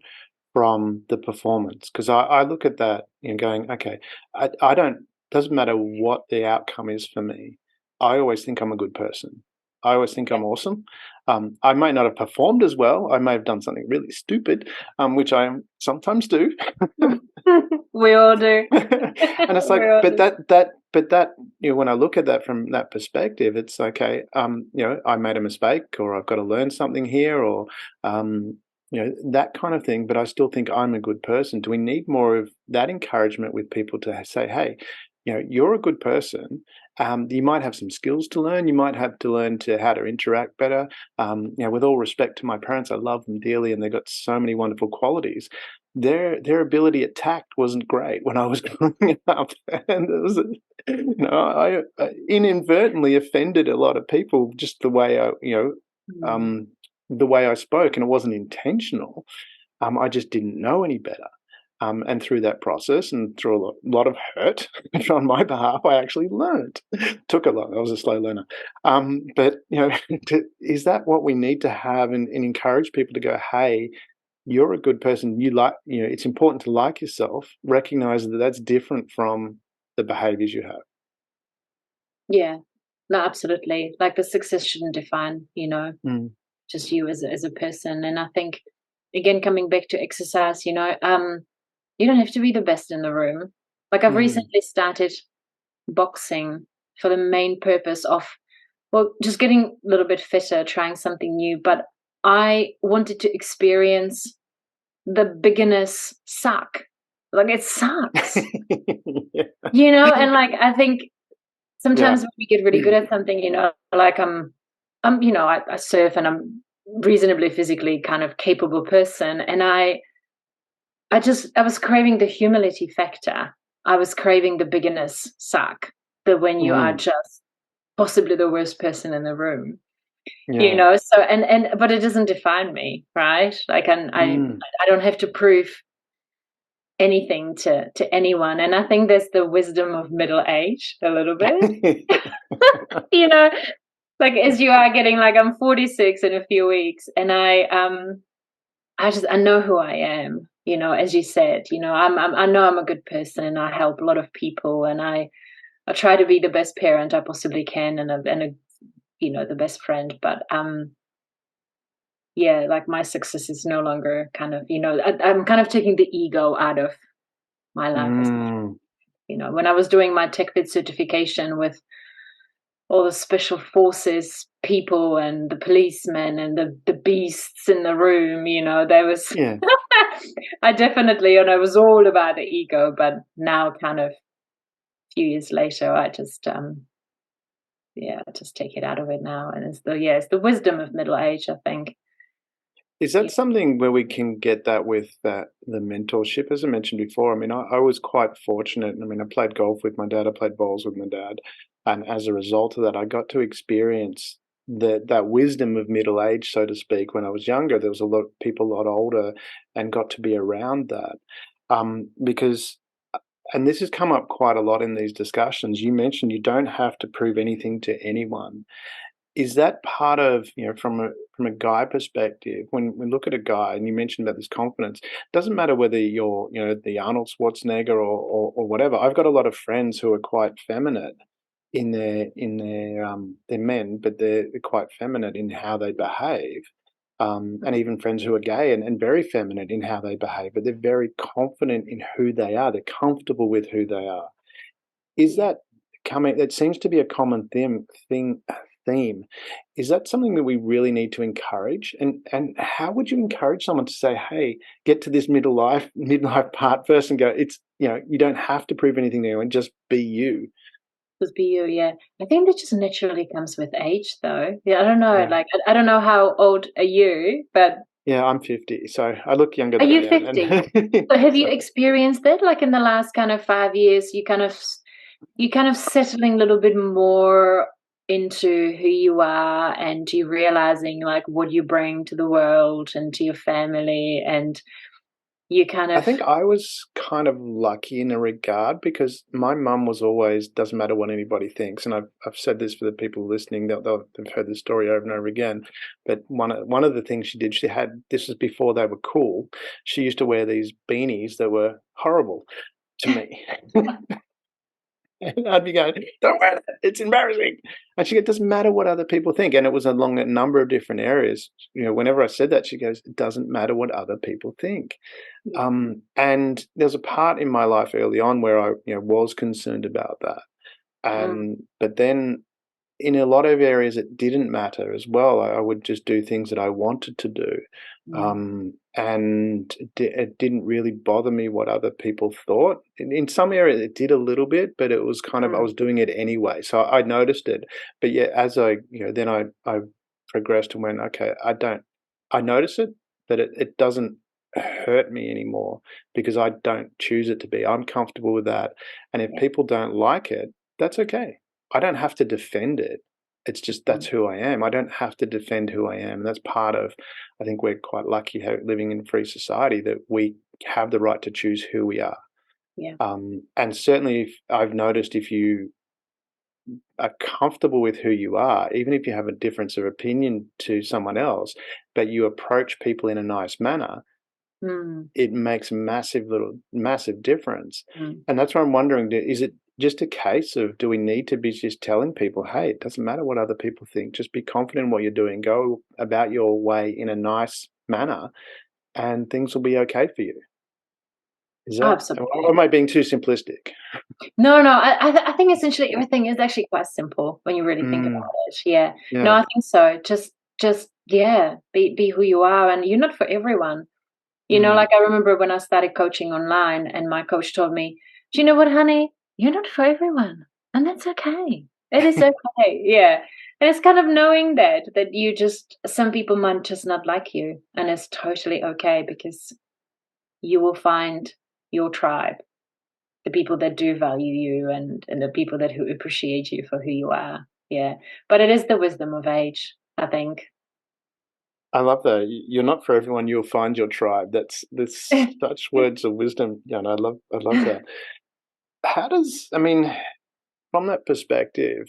from the performance? Because I look at that and going, okay, I don't doesn't matter what the outcome is for me. I always think I'm a good person. I always think Yeah. I'm awesome. I might not have performed as well. I may have done something really stupid, which I sometimes do. We all do. And it's like, We all do. but that, when I look at that from that perspective, it's okay. I made a mistake, or I've got to learn something here, or that kind of thing. But I still think I'm a good person. Do we need more of that encouragement with people to say, hey, you're a good person. You might have some skills to learn. You might have to learn to how to interact better. With all respect to my parents, I love them dearly, and they've got so many wonderful qualities. Their ability at tact wasn't great when I was growing up, and it was, I inadvertently offended a lot of people just the way Mm. um, the way I spoke, and it wasn't intentional. I just didn't know any better. And through that process and through a lot of hurt on my behalf, I actually learned. Took a lot. I was a slow learner. But is that what we need to have and encourage people to go, hey, you're a good person. It's important to like yourself. Recognize that that's different from the behaviors you have. Yeah, no, absolutely. Like the success shouldn't define, Mm. just you as a person. And I think, again, coming back to exercise, you don't have to be the best in the room. Like I've Mm. recently started boxing for the main purpose of, well, just getting a little bit fitter, trying something new. But I wanted to experience the beginner's suck. Like it sucks, Yeah. and like I think Yeah. sometimes when we get really good at something, like I surf and I'm reasonably physically kind of capable person, and I was craving the humility factor. I was craving the beginner's suck, the when you are Mm. just possibly the worst person in the room, Yeah. So but it doesn't define me, right? Like, and Mm. I don't have to prove anything to anyone. And I think there's the wisdom of middle age a little bit, you know, like as you are getting, like I'm 46 in a few weeks, and I know who I am, as you said, I know I'm a good person and I help a lot of people, and I try to be the best parent I possibly can, and the best friend. But yeah, like my success is no longer kind of, I'm kind of taking the ego out of my life. Mm. When I was doing my Tacfit certification with all the special forces people and the policemen and the beasts in the room, there was Yeah. I definitely, it was all about the ego, but now kind of a few years later, I just I just take it out of it now. And it's the wisdom of middle age, I think. Is that Yeah. something where we can get that with the mentorship? As I mentioned before, I mean, I was quite fortunate. I mean, I played golf with my dad, I played bowls with my dad, and as a result of that, I got to experience that wisdom of middle age, so to speak. When I was younger, there was a lot of people a lot older, and got to be around that because. And this has come up quite a lot in these discussions. You mentioned you don't have to prove anything to anyone. Is that part of, from a guy perspective, when we look at a guy and you mentioned about this confidence, doesn't matter whether you're, the Arnold Schwarzenegger or whatever. I've got a lot of friends who are quite feminine they're men, but they're quite feminine in how they behave. And even friends who are gay and very feminine in how they behave, but they're very confident in who they are. They're comfortable with who they are. Is that coming? That seems to be a common theme. Is that something that we really need to encourage? And how would you encourage someone to say, "Hey, get to this midlife part first, and go. It's you don't have to prove anything to anyone. Just be you." Just be you, yeah. I think that just naturally comes with age, though. Yeah, I don't know. Yeah, Like, I don't know how old are you, but yeah. I'm 50, so I look younger are than I you am. 50? And So have you so experienced it, like in the last kind of 5 years? You kind of settling a little bit more into who you are, and you realizing like what you bring to the world and to your family, and you kind I of think I was kind of lucky in a regard because my mum was always doesn't matter what anybody thinks, and I've said this for the people listening, they've heard this story over and over again. But one of the things she did, she had this was before they were cool. She used to wear these beanies that were horrible to me. And I'd be going, "Don't wear that, it's embarrassing." And she goes, "It doesn't matter what other people think." And it was along a number of different areas. Whenever I said that, she goes, "It doesn't matter what other people think." And there's a part in my life early on where I, was concerned about that. Mm, But then in a lot of areas, it didn't matter as well. I would just do things that I wanted to do. mm, And it didn't really bother me what other people thought. In some areas, it did a little bit, but it was kind of, I mm, was doing it anyway. So I noticed it. But yeah, as then I progressed and went, okay, I notice it, but it doesn't hurt me anymore because I don't choose it to be. I'm comfortable with that. And if yeah, people don't like it, that's okay. I don't have to defend it. It's just that's mm, who I am. I don't have to defend who I am. And that's part of, I think we're quite lucky living in a free society that we have the right to choose who we are. yeah. And certainly, if, I've noticed if you are comfortable with who you are, even if you have a difference of opinion to someone else, but you approach people in a nice manner, Mm, it makes massive difference. mm. And that's why I'm wondering, is it just a case of do we need to be just telling people, hey, it doesn't matter what other people think, just be confident in what you're doing, go about your way in a nice manner, and things will be okay for you? Is that, or Absolutely. am I being too simplistic? No, no, I think essentially everything is actually quite simple when you really think about Mm, it. Yeah. No, yeah. I think so. Just yeah, be who you are, and you're not for everyone. Mm, Like I remember when I started coaching online, and my coach told me, "Do you know what, honey? You're not for everyone, and that's okay. It is okay." Yeah. And it's kind of knowing that you just some people might just not like you, and it's totally okay because you will find your tribe, the people that do value you, and the people that who appreciate you for who you are. Yeah. But it is the wisdom of age, I think. I love that. You're not for everyone. You'll find your tribe. That's such words of wisdom. Yeah, no, I love that. How does I mean, from that perspective,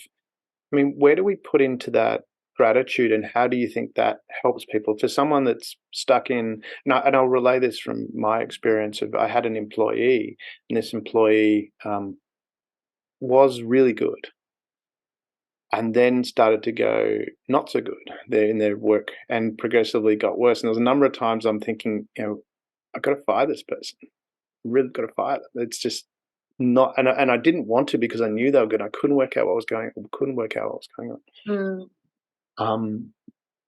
I mean, where do we put into that gratitude, and how do you think that helps people? For someone that's stuck in, and I'll relay this from my experience of I had an employee, and this employee was really good, and then started to go not so good there in their work, and progressively got worse. And there was a number of times I'm thinking, I've got to fire this person. Really got to fire them. It's just not, and I didn't want to because I knew they were good. I couldn't work out what was going on.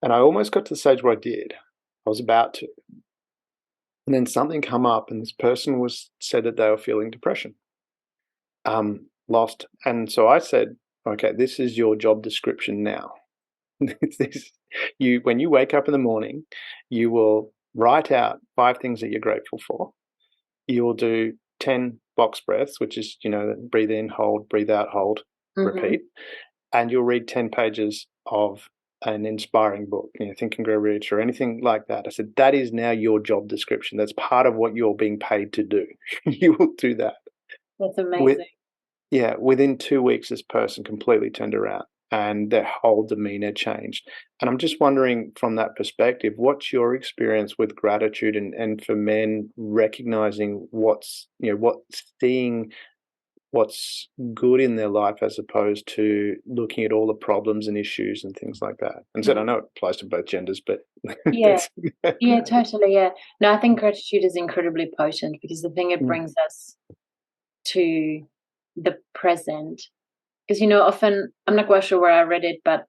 And I almost got to the stage where I did. I was about to. And then something come up, and this person said that they were feeling depression. Lost. And so I said, okay, this is your job description now. When you wake up in the morning, you will write out 5 things that you're grateful for. You will do 10 box breaths, which is, breathe in, hold, breathe out, hold, repeat. And you'll read 10 pages of an inspiring book, Think and Grow Rich or anything like that. I said, that is now your job description. That's part of what you're being paid to do. You will do that. That's amazing. Within 2 weeks, this person completely turned around and their whole demeanor changed. And I'm just wondering from that perspective, what's your experience with gratitude and for men recognizing seeing what's good in their life as opposed to looking at all the problems and issues and things like that. And so I know it applies to both genders, but yeah, totally. Yeah. No, I think gratitude is incredibly potent because the thing it brings us to the present. Because, often, I'm not quite sure where I read it, but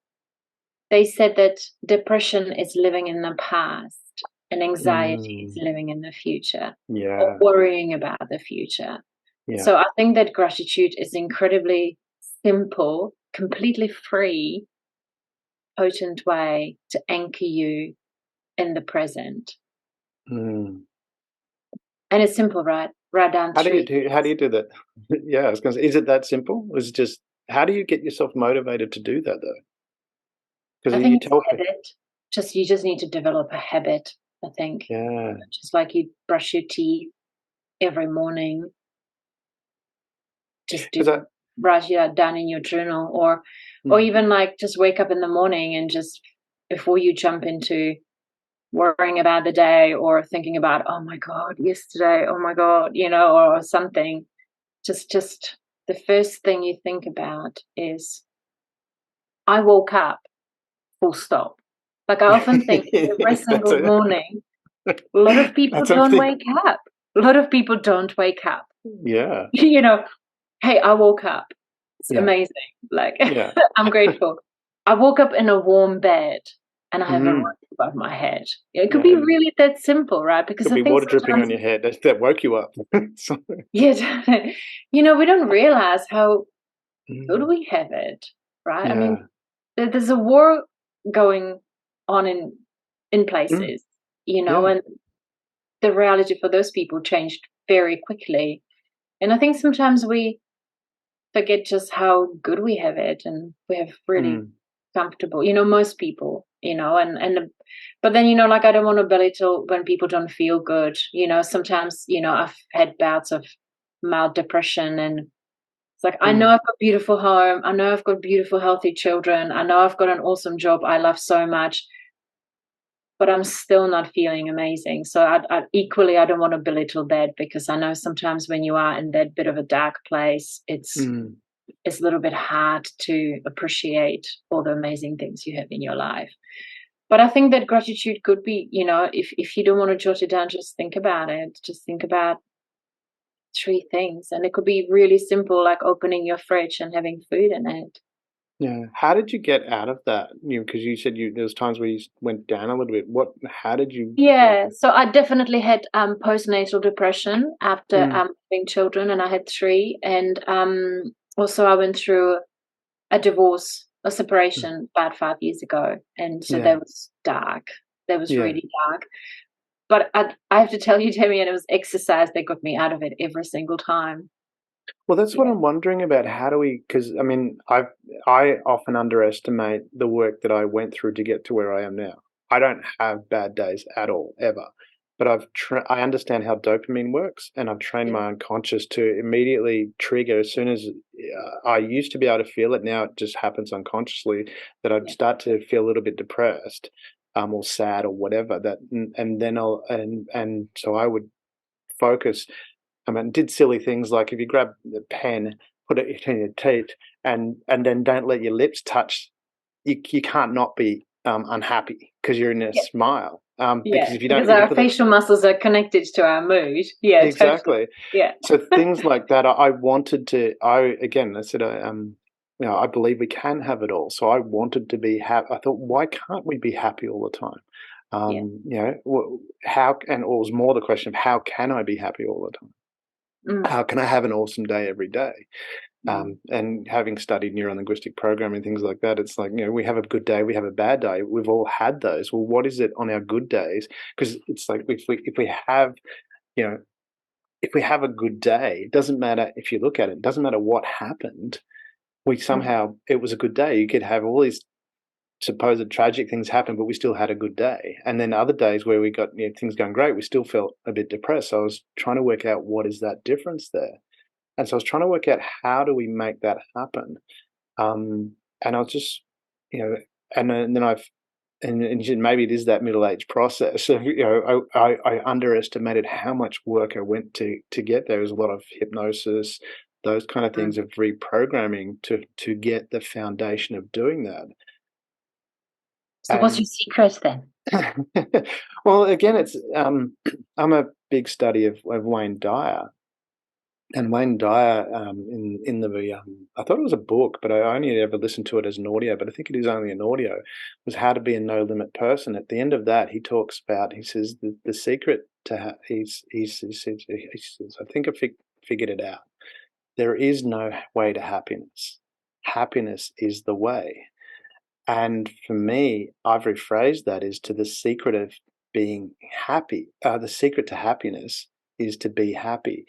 they said that depression is living in the past and anxiety is living in the future or worrying about the future. Yeah. So I think that gratitude is incredibly simple, completely free, potent way to anchor you in the present. And it's simple, right? Right down. How do you do that? Yeah, I was going to say, is it that simple? Is it just, how do you get yourself motivated to do that though? Because I think it's a habit. You just need to develop a habit, I think. Yeah. Just like you brush your teeth every morning. Just write it down in your journal, or even like just wake up in the morning and just before you jump into worrying about the day or thinking about, oh my God, yesterday, oh my God, or something. Just the first thing you think about is, I woke up, full stop. Like I often think every single morning, a lot of people don't wake up. A lot of people don't wake up. Yeah. Hey, I woke up. It's amazing. Like, I'm grateful. I woke up in a warm bed and I have a roof above my head. It could be really that simple, right? Because it could be water dripping on your head that woke you up. Yeah. We don't realize how good we have it, right? I mean, there's a war going on in places, and the reality for those people changed very quickly. And I think sometimes we forget just how good we have it, and we have really comfortable, most people, but then, like, I don't want to belittle when people don't feel good. Sometimes, I've had bouts of mild depression, and it's like, I know I've got a beautiful home. I know I've got beautiful, healthy children. I know I've got an awesome job I love so much, but I'm still not feeling amazing. So I equally, I don't want to belittle that, because I know sometimes when you are in that bit of a dark place, it's a little bit hard to appreciate all the amazing things you have in your life. But I think that gratitude could be, if you don't want to jot it down, just think about it. Just think about 3 things. And it could be really simple, like opening your fridge and having food in it. Yeah. How did you get out of that? Because you said there was times where you went down a little bit. How did you? Yeah. So I definitely had postnatal depression after having children, and I had 3. And also I went through a divorce, a separation about 5 years ago. And so that was dark. That was really dark. But I have to tell you, Tammy, and it was exercise that got me out of it every single time. Well, that's what I'm wondering about. How do we? Because I mean, I often underestimate the work that I went through to get to where I am now. I don't have bad days at all, ever. But I understand how dopamine works, and I've trained my unconscious to immediately trigger as soon as I used to be able to feel it. Now it just happens unconsciously that I'd start to feel a little bit depressed, or sad or whatever. And then so I would focus. I mean, did silly things like if you grab the pen, put it in your teeth, and then don't let your lips touch. You can't not be unhappy because you're in a smile. Because if you don't, because if you our put that facial muscles are connected to our mood. Yeah, totally. exactly. Yeah. So things like that, I wanted to. I said, I believe we can have it all. So I wanted to be happy. I thought, why can't we be happy all the time? Yeah. How? And it was more the question of how can I be happy all the time? Mm, How can I have an awesome day every day? mm, And having studied neuro-linguistic programming, things like that, it's like, we have a good day, we have a bad day. We've all had those. Well, what is it on our good days? Because it's like if we have, you know, if we have a good day, it doesn't matter if you look at it, it doesn't matter what happened. We mm. somehow, it was a good day. You could have all these supposed tragic things happen, but we still had a good day. And then other days where we got things going great, we still felt a bit depressed. So I was trying to work out what is that difference there. And so I was trying to work out how do we make that happen. And I was just, you know, and then and maybe it is that middle age process. Of, I underestimated how much work I went to get there. There was a lot of hypnosis, those kind of Mm. things of reprogramming to get the foundation of doing that. So what's your And secret then? well, again, it's I'm a big study of Wayne Dyer. And Wayne Dyer, in the I thought it was a book, but I only ever listened to it as an audio. But I think it is only an audio. Was How to Be a No Limit Person. At the end of that, he talks about. He says the secret to he says, I think figured it out. There is no way to happiness. Happiness is the way. And for me, I've rephrased that as to the secret of being happy. The secret to happiness is to be happy.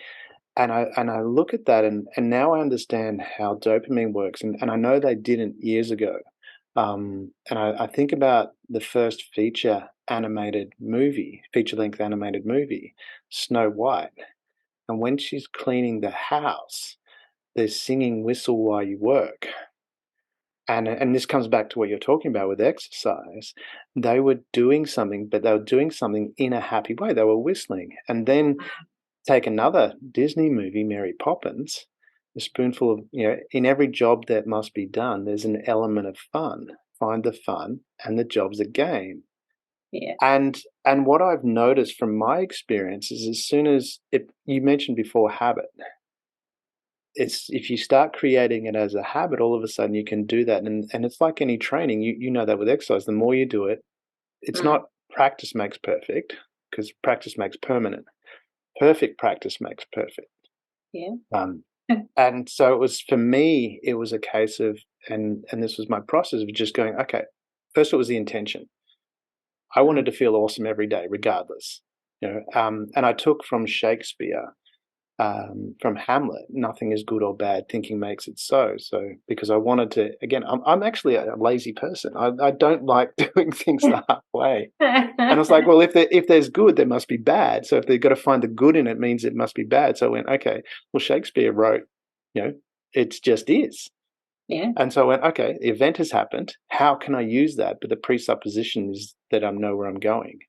And I look at that and now I understand how dopamine works, and I know they didn't years ago. And I think about the first feature length animated movie, Snow White. And when she's cleaning the house, there's singing Whistle While You Work. And this comes back to what you're talking about with exercise. They were doing something, but they were doing something in a happy way. They were whistling. And then take another Disney movie, Mary Poppins, a spoonful of, in every job that must be done, there's an element of fun. Find the fun, and the job's a game. Yeah. And what I've noticed from my experience is as soon as you mentioned before habit, it's if you start creating it as a habit, all of a sudden you can do that. And it's like any training, you know that with exercise, the more you do it, it's Mm, not practice makes perfect, because practice makes permanent. Perfect practice makes perfect. yeah. Um, and so it was for me, it was a case of, and this was my process of just going, okay, first it was the intention. I Mm, wanted to feel awesome every day, regardless. And I took from Shakespeare, from Hamlet, nothing is good or bad, thinking makes it so. So because I wanted to, again, I'm actually a lazy person. I don't like doing things the hard way. And I was like, well, if there's good, there must be bad. So if they've got to find the good in it, means it must be bad. So I went, okay, well, Shakespeare wrote, you know, it just is. yeah. And so I went, okay, the event has happened. How can I use that? But the presupposition is that I know where I'm going.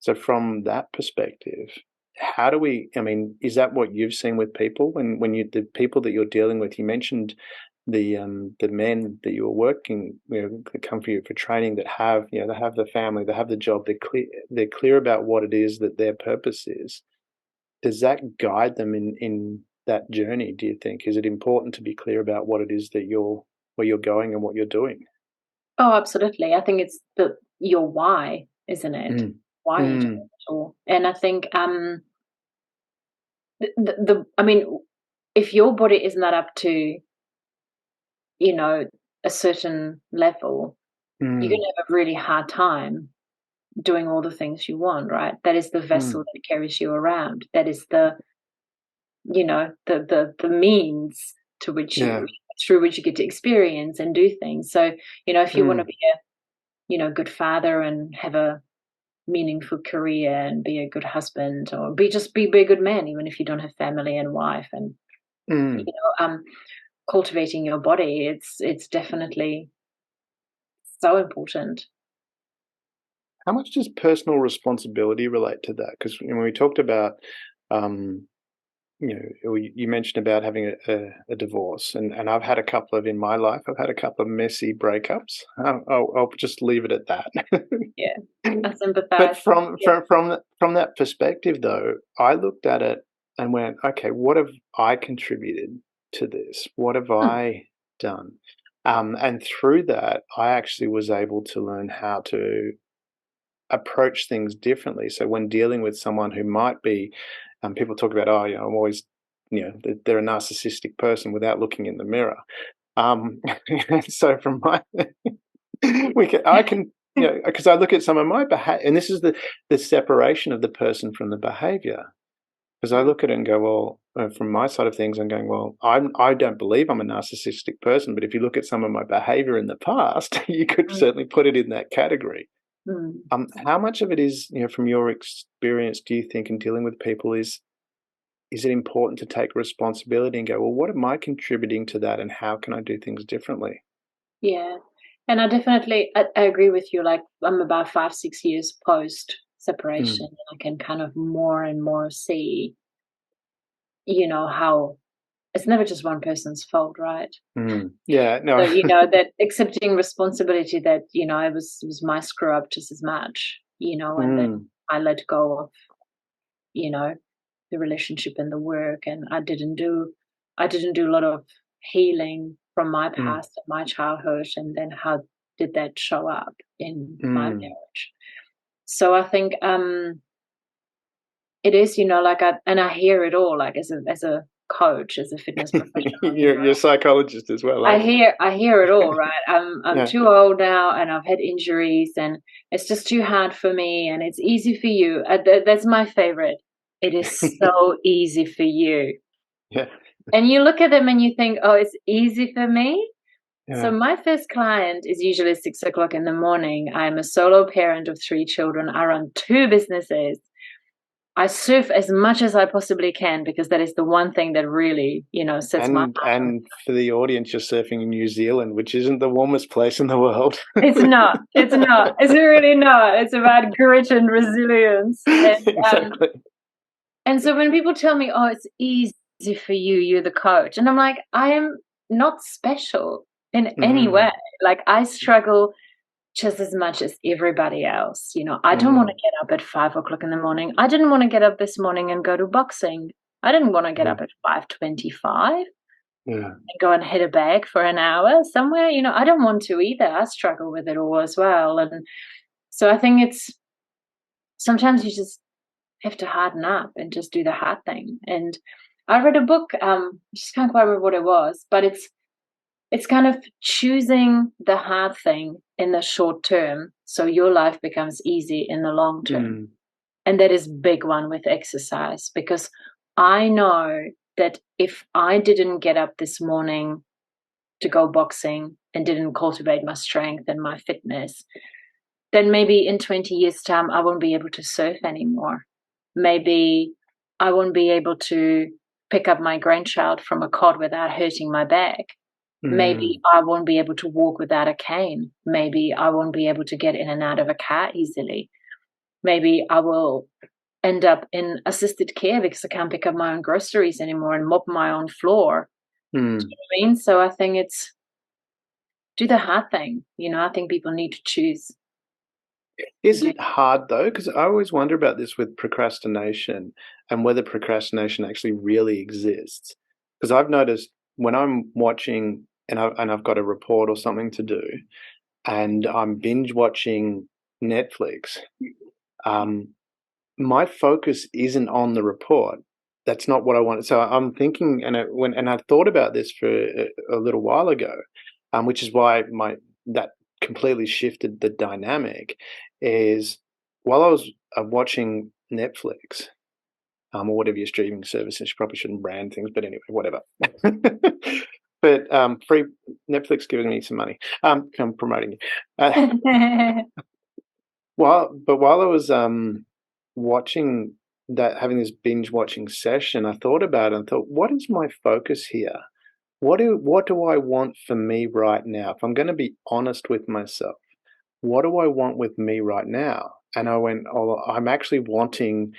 So from that perspective, how do we, I mean, is that what you've seen with people when the people that you're dealing with, you mentioned the men that you were working, that come for you for training, that have, they have the family, they have the job, they're clear about what it is that their purpose is. Does that guide them in that journey, do you think? Is it important to be clear about what it is that where you're going and what you're doing? Oh, absolutely. I think it's your why, isn't it? Mm. Why are you doing Mm. it all? And I think I mean, if your body is not up to, you know, a certain level, you're Mm. gonna have a really hard time doing all the things you want, right? That is the Mm. vessel that carries you around. That is the means to which Yeah. you through which you get to experience and do things. So, if you want to Mm. be a, good father and have a meaningful career and be a good husband or be a good man, even if you don't have family and wife and you Mm. know, cultivating your body, it's definitely so important. How much does personal responsibility relate to that? Because when we talked about, um, you mentioned about having a divorce, and I've had a couple of in my life. I've had a couple of messy breakups. I'll just leave it at that. Yeah, I But sympathize. from Yeah. from that perspective, though, I looked at it and went, okay, what have I contributed to this? What have Mm, I done? And through that, I actually was able to learn how to approach things differently. So when dealing with someone who might be, people talk about, oh, I'm always, they're a narcissistic person without looking in the mirror. Um, so from my, I can, because I look at some of my behavior, and this is the separation of the person from the behavior. Because I mm, look at it and go, well, from my side of things, I'm going, well, I don't believe I'm a narcissistic person, but if you look at some of my behavior in the past, you could mm, certainly put it in that category. mm. How much of it is, from your experience, do you think in dealing with people is it important to take responsibility and go, well, what am I contributing to that, and how can I do things differently? Yeah. And I agree with you. Like, I'm about 5, 6 years post separation. Mm, And I can kind of more and more see, how it's never just one person's fault, right? yeah, So, no. that accepting responsibility that, it was my screw up just as much, and then mm, I let go of, you know, the relationship and the work, and I didn't do a lot of healing from my mm, past and my childhood, and then how did that show up in my mm. marriage. So I think it is, like, I hear it all, like, as a coach, as a fitness professional, You're a psychologist as well, I aren't you? hear I hear it all, right? I'm Yeah. too old now, and I've had injuries, and it's just too hard for me, and it's easy for you. That's my favorite. It is so easy for you. Yeah. And you look at them and you think, "Oh, it's easy for me?" So Yeah. my first client is usually 6 o'clock in the morning. I'm a solo parent of 3 children. I run 2 businesses. I surf as much as I possibly can because that is the one thing that really, sets my heart on. And for the audience, you're surfing in New Zealand, which isn't the warmest place in the world. It's not. It's not. It's really not. It's about grit and resilience. Exactly. And so when people tell me, "Oh, it's easy for you, you're the coach," and I'm like, I am not special in any way. Mm, Like, I struggle just as much as everybody else. I don't want to mm, get up at 5 o'clock in the morning. I didn't want to get up this morning and go to boxing. I didn't want to get yeah, up at 5:25 yeah. and go and hit a bag for an hour somewhere. I don't want to either. I struggle with it all as well. And so I think it's sometimes you just have to harden up and just do the hard thing. And I read a book, just can't quite remember what it was, but it's kind of choosing the hard thing in the short term so your life becomes easy in the long term. Mm, And that is big one with exercise, because I know that if I didn't get up this morning to go boxing and didn't cultivate my strength and my fitness, then maybe in 20 years' time, I won't be able to surf anymore. Maybe I won't be able to pick up my grandchild from a cot without hurting my back. Maybe mm, I won't be able to walk without a cane. Maybe I won't be able to get in and out of a car easily. Maybe I will end up in assisted care because I can't pick up my own groceries anymore and mop my own floor. Do mm. you know what I mean? So I think it's do the hard thing. I think people need to choose to Is do. it hard though? Because I always wonder about this with procrastination and whether procrastination actually really exists. Because I've noticed when I'm watching and I've got a report or something to do, and I'm binge watching Netflix, um, my focus isn't on the report. That's not what I want. So I'm thinking, and I thought about this for a little while ago, which is why my that completely shifted the dynamic. Is while I was watching Netflix, or whatever your streaming services, you probably shouldn't brand things, but anyway, whatever. But free Netflix giving me some money. I'm promoting you. While I was watching that, having this binge watching session, I thought about it and thought, what is my focus here? What do I want for me right now? If I'm going to be honest with myself, what do I want with me right now? And I went, oh, I'm actually wanting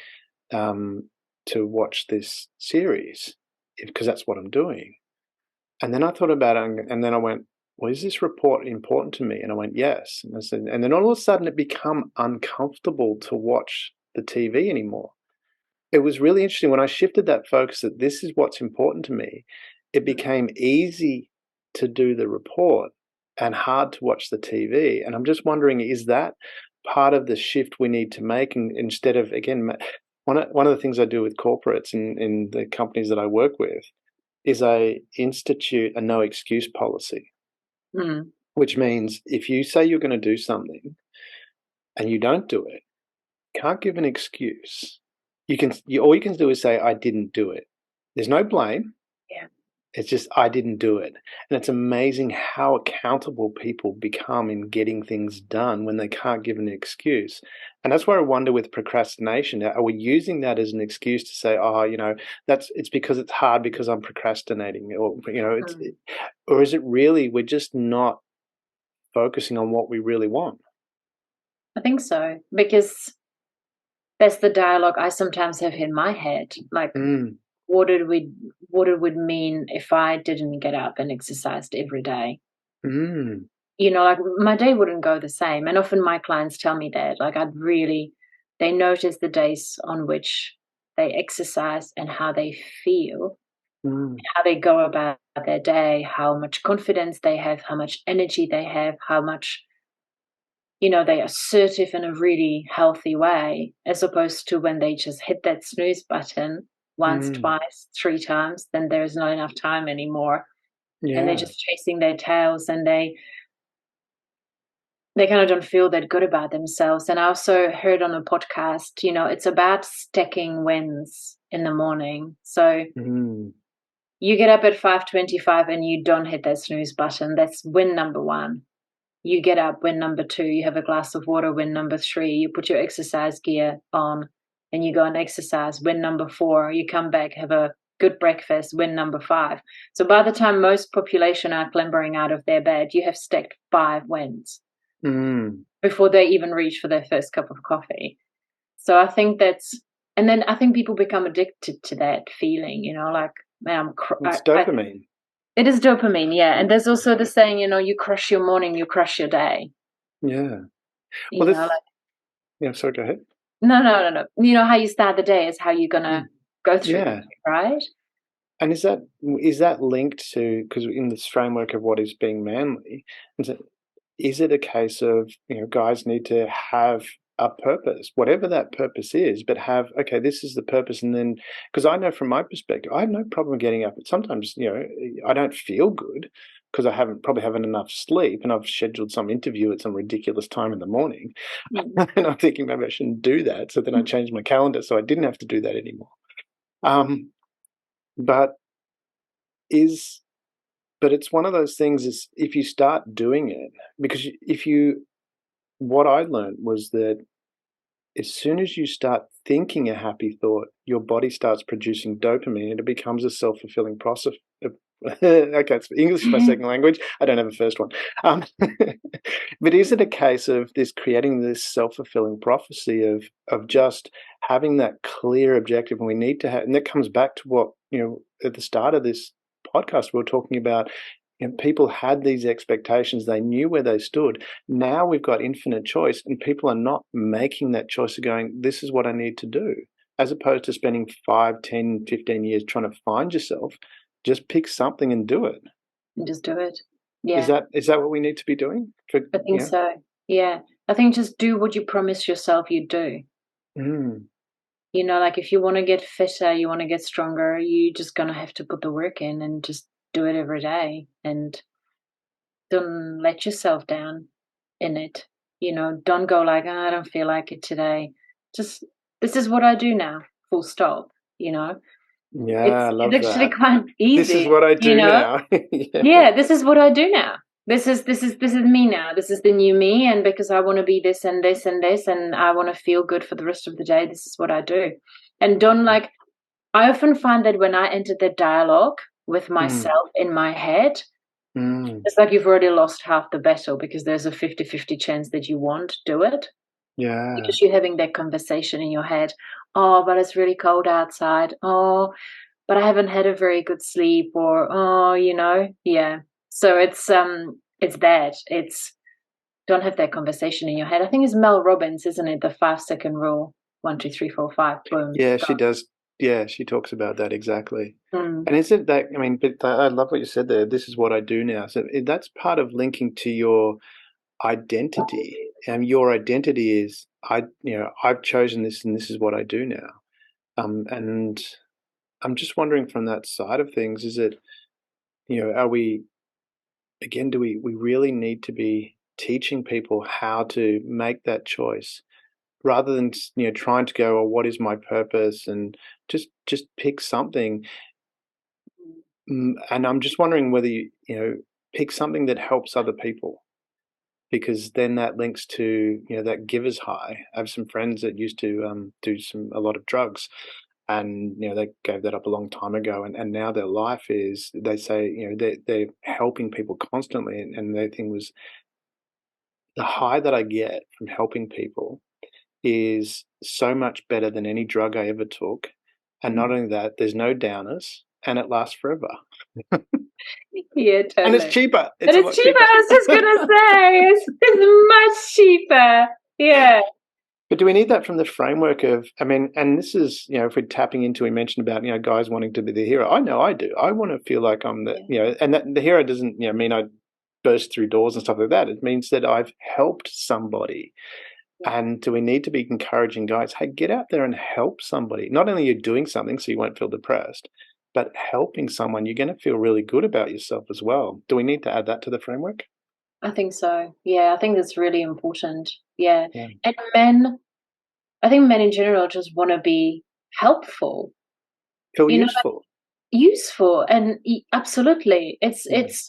um, to watch this series because that's what I'm doing. And then I thought about it, and then I went, well, is this report important to me? And I went, yes. And I said, and then all of a sudden it became uncomfortable to watch the TV anymore. It was really interesting when I shifted that focus that this is what's important to me. It became easy to do the report and hard to watch the TV. And I'm just wondering, is that part of the shift we need to make? And instead of, again, one of the things I do with corporates in the companies that I work with is I institute a no excuse policy, which means if you say you're going to do something and you don't do it, can't give an excuse. All you can do is say, I didn't do it. There's no blame. Yeah. It's just, I didn't do it. And it's amazing how accountable people become in getting things done when they can't give an excuse. And that's where I wonder with procrastination, are we using that as an excuse to say, oh, it's because it's hard because I'm procrastinating, or, or is it really, we're just not focusing on what we really want? I think so, because that's the dialogue I sometimes have in my head. Like, what it would mean if I didn't get up and exercised every day? Like my day wouldn't go the same. And often my clients tell me that, like, they notice the days on which they exercise and how they feel, how they go about their day, how much confidence they have, how much energy they have, how much they're assertive in a really healthy way, as opposed to when they just hit that snooze button once, twice, 3 times, then there's not enough time anymore. Yeah. And they're just chasing their tails, and they kind of don't feel that good about themselves. And I also heard on a podcast, it's about stacking wins in the morning. So you get up at 5:25 and you don't hit that snooze button. That's win number 1. You get up, win number 2, you have a glass of water, win number 3, you put your exercise gear on and you go and exercise, win number 4, you come back, have a good breakfast, win number 5. So by the time most population are clambering out of their bed, you have stacked 5 wins before they even reach for their first cup of coffee. So I think and then I think people become addicted to that feeling, like, man, it's dopamine. It is dopamine, yeah. And there's also the saying, you crush your morning, you crush your day. Yeah. Well, sorry, go ahead. No. How you start the day is how you're going to go through it, right? And is that linked to, because in this framework of what is being manly, is it a case of, guys need to have a purpose, whatever that purpose is, but have, okay, this is the purpose. And then, because I know from my perspective, I have no problem getting up. But sometimes, I don't feel good because I probably haven't enough sleep, and I've scheduled some interview at some ridiculous time in the morning. And I'm thinking maybe I shouldn't do that. So then I changed my calendar so I didn't have to do that anymore. But it's one of those things is if you start doing it, because what I learned was that as soon as you start thinking a happy thought, your body starts producing dopamine and it becomes a self-fulfilling process. Okay, it's English is my second language. I don't have a first one. But is it a case of creating this self-fulfilling prophecy of just having that clear objective? And we need to have, and that comes back to what, at the start of this podcast, we were talking about, people had these expectations. They knew where they stood. Now we've got infinite choice, and people are not making that choice of going, this is what I need to do, as opposed to spending 5, 10, 15 years trying to find yourself. Just pick something and do it. And just do it. Yeah. Is that what we need to be doing? I think so. Yeah. I think just do what you promise yourself you do. Like if you want to get fitter, you want to get stronger, you're just going to have to put the work in and just do it every day, and don't let yourself down in it. Don't go like, I don't feel like it today. Just, this is what I do now, full stop, Yeah, I love that. It's actually quite easy. This is what I do now. Yeah, this is what I do now. This is me now. This is the new me, and because I want to be this and this and this, and I want to feel good for the rest of the day, this is what I do. And don't I often find that when I enter that dialogue with myself in my head, it's like you've already lost half the battle, because there's a 50-50 chance that you won't do it. Yeah. because you're having that conversation in your head. Oh, but it's really cold outside. Oh, but I haven't had a very good sleep, or oh, yeah. So it's that. It's don't have that conversation in your head. I think it's Mel Robbins, isn't it? The 5-second rule. 1, 2, 3, 4, 5. Boom. Yeah, Go. she does. Yeah, she talks about that exactly. Mm. And isn't that, I mean, but I love what you said there. This is what I do now. So that's part of linking to your identity. And your identity is, I've chosen this and this is what I do now. And I'm just wondering from that side of things, is it, are we, again, do we really need to be teaching people how to make that choice rather than, trying to go, oh, what is my purpose? And just pick something. And I'm just wondering whether pick something that helps other people, because then that links to that giver's high. I have some friends that used to do a lot of drugs, and they gave that up a long time ago, and now their life is, they say, they're helping people constantly, and their thing was, the high that I get from helping people is so much better than any drug I ever took. And not only that, there's no downers, and it lasts forever. Yeah, And it's totally. cheaper. And It's a it's lot cheaper. cheaper. I was just gonna say, it's much cheaper. Yeah. But do we need that from the framework of, I mean, and this is, if we're tapping into, we mentioned about, guys wanting to be the hero. I know I do. I want to feel like I'm the, and that the hero doesn't, mean I burst through doors and stuff like that. It means that I've helped somebody. And do we need to be encouraging guys, hey, get out there and help somebody? Not only are you doing something so you won't feel depressed, but helping someone, you're going to feel really good about yourself as well. Do we need to add that to the framework? I think so. Yeah, I think that's really important. Yeah. Yeah. And I think men in general just want to be helpful, Feel you know, useful. useful. And absolutely. It's, Mm. it's,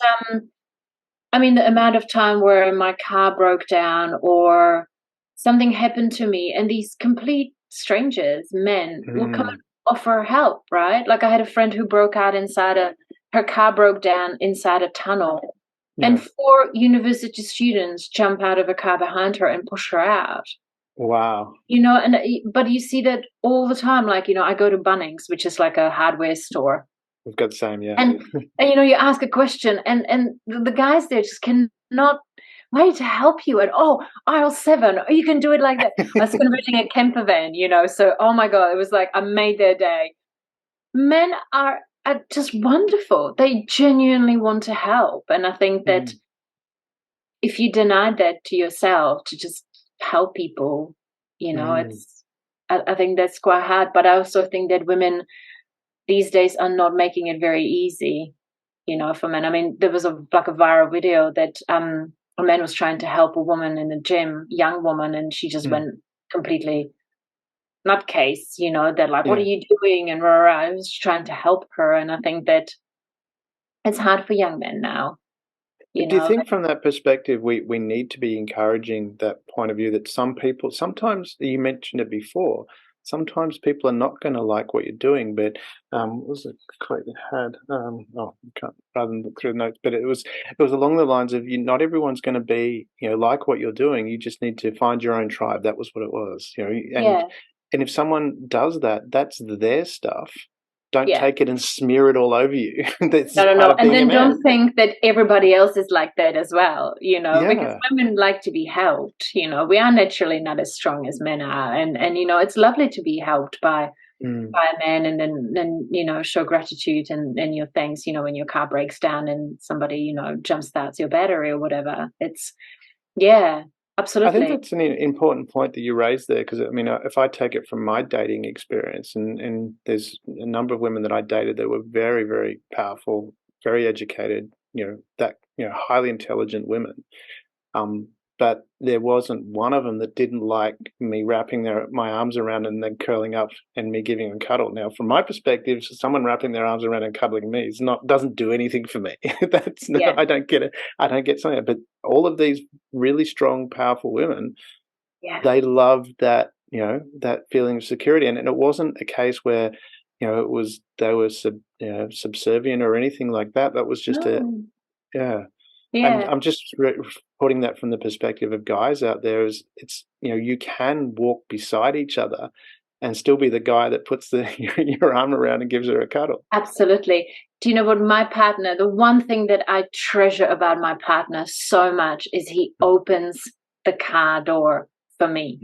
I mean, the amount of time where my car broke down or something happened to me, and these complete strangers, men, will come and offer help, right? Like I had a friend who broke out her car broke down inside a tunnel, and 4 university students jump out of a car behind her and push her out. Wow. But you see that all the time. Like, I go to Bunnings, which is like a hardware store. We've got the same, yeah. And you ask a question, and the guys there just cannot wait to help you. And aisle 7, you can do it like that. I was converting a camper van, so oh my God, it was like I made their day. Men are just wonderful. They genuinely want to help. And I think that if you deny that to yourself to just help people, I think that's quite hard. But I also think that women these days are not making it very easy, for men. I mean, there was a viral video that a man was trying to help a woman in the gym, young woman, and she just went completely nutcase. They're like, "What are you doing?" And rah, rah. I was trying to help her, and I think that it's hard for young men now. Do you think from that perspective, we need to be encouraging that point of view that some people, sometimes, you mentioned it before, sometimes people are not going to like what you're doing, but what was the quote you had? I can't, rather than look through the notes, but it was along the lines of, not everyone's going to be, like what you're doing. You just need to find your own tribe. That was what it was, and if someone does that, that's their stuff. Don't take it and smear it all over you. That's No. part of And being a then man. don't think that everybody else is like that as well, because women like to be helped. We are naturally not as strong as men are. And it's lovely to be helped by a man, and then show gratitude and your thanks, when your car breaks down and somebody, jump starts your battery or whatever. It's, absolutely. I think that's an important point that you raised there, because I mean, if I take it from my dating experience, and there's a number of women that I dated that were very, very powerful, very educated, highly intelligent women. But there wasn't one of them that didn't like me wrapping my arms around and then curling up and me giving them a cuddle. Now, from my perspective, someone wrapping their arms around and cuddling me doesn't do anything for me. I don't get it. I don't get something. But all of these really strong, powerful women, they loved that, that feeling of security. And it wasn't a case where, they were subservient or anything like that. That was just No. yeah. Yeah. And I'm just putting that from the perspective of guys out there is, it's, you can walk beside each other and still be the guy that puts your arm around and gives her a cuddle. Absolutely. Do you know what, my partner, the one thing that I treasure about my partner so much is he opens the car door for me.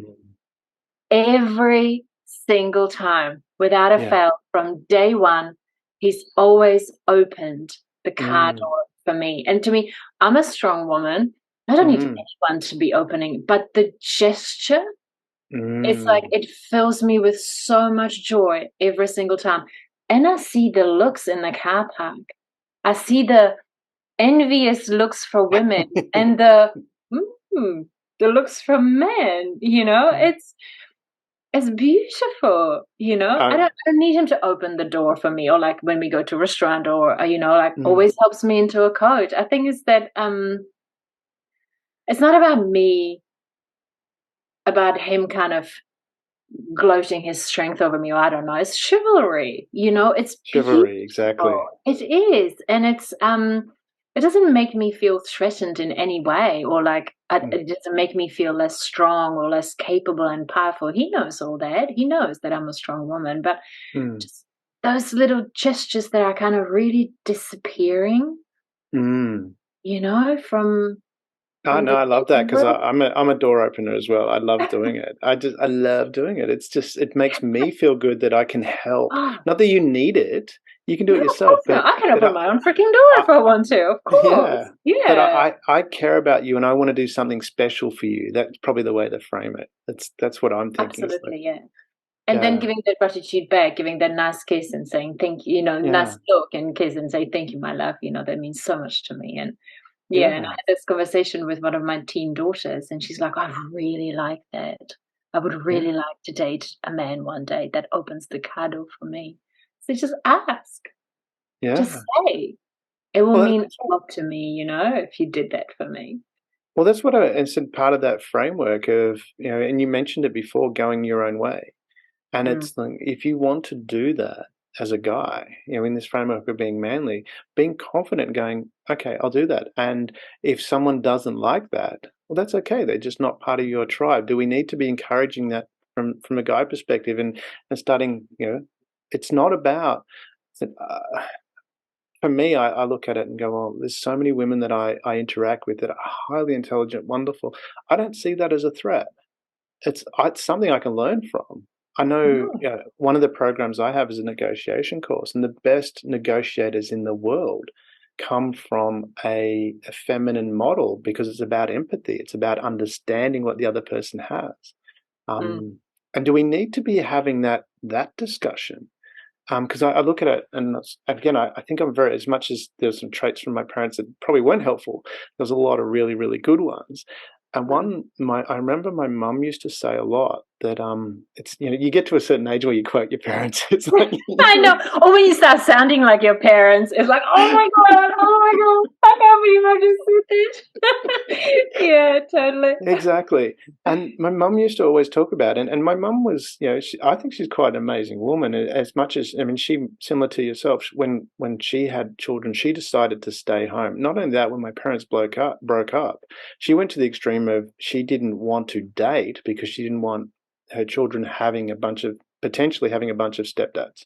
Every single time, without a fail, from day one, he's always opened the car door for me. And to me, I'm a strong woman. I don't need anyone to be opening, but the gesture, it's like it fills me with so much joy every single time. And I see the looks in the car park. I see the envious looks for women and the looks for men, it's beautiful, I don't need him to open the door for me, or like when we go to a restaurant, or always helps me into a coat. I think it's that it's not about me, about him kind of gloating his strength over me, or I don't know. It's chivalry, it's chivalry, exactly. It is, and it's it doesn't make me feel threatened in any way, or like it doesn't make me feel less strong or less capable and powerful. He knows all that. He knows that I'm a strong woman, but just those little gestures that are kind of really disappearing, from. Oh no, I love that, because I'm a door opener as well. I love doing it. I love doing it. It's just, it makes me feel good that I can help. Not that you need it. You can do it yourself. But I can open my own freaking door if I want to, of course. Yeah. But I care about you, and I want to do something special for you. That's probably the way to frame it. That's what I'm thinking. Absolutely, yeah. And then giving that gratitude back, giving that nice kiss and saying thank you, nice look and kiss and say thank you, my love. that means so much to me. And and I had this conversation with one of my teen daughters, and she's like, I really like that. I would really like to date a man one day that opens the car door for me. So just ask. Yeah. Just say. It will mean a lot to me, if you did that for me. Well, that's what I said, part of that framework of, and you mentioned it before, going your own way. And it's like, if you want to do that as a guy, in this framework of being manly, being confident and going, okay, I'll do that. And if someone doesn't like that, well, that's okay. They're just not part of your tribe. Do we need to be encouraging that from a guy perspective, and starting, it's not about, for me, I look at it and go, well, there's so many women that I interact with that are highly intelligent, wonderful. I don't see that as a threat. It's something I can learn from. I know, one of the programs I have is a negotiation course, and the best negotiators in the world come from a feminine model, because it's about empathy. It's about understanding what the other person has. And do we need to be having that discussion? Because I look at it, and again, I think I'm very, as much as there's some traits from my parents that probably weren't helpful, there's a lot of really, really good ones. And I remember my mum used to say a lot that it's, you get to a certain age where you quote your parents. It's like, I know. Or when you start sounding like your parents, it's like, oh my god, I can't believe I just said that. Yeah, totally. Exactly. And my mum used to always talk about it. And my mum was, I think she's quite an amazing woman. As much as, she, similar to yourself, when she had children, she decided to stay home. Not only that, when my parents broke up, she went to the extreme of, she didn't want to date because she didn't want her children potentially having a bunch of stepdads.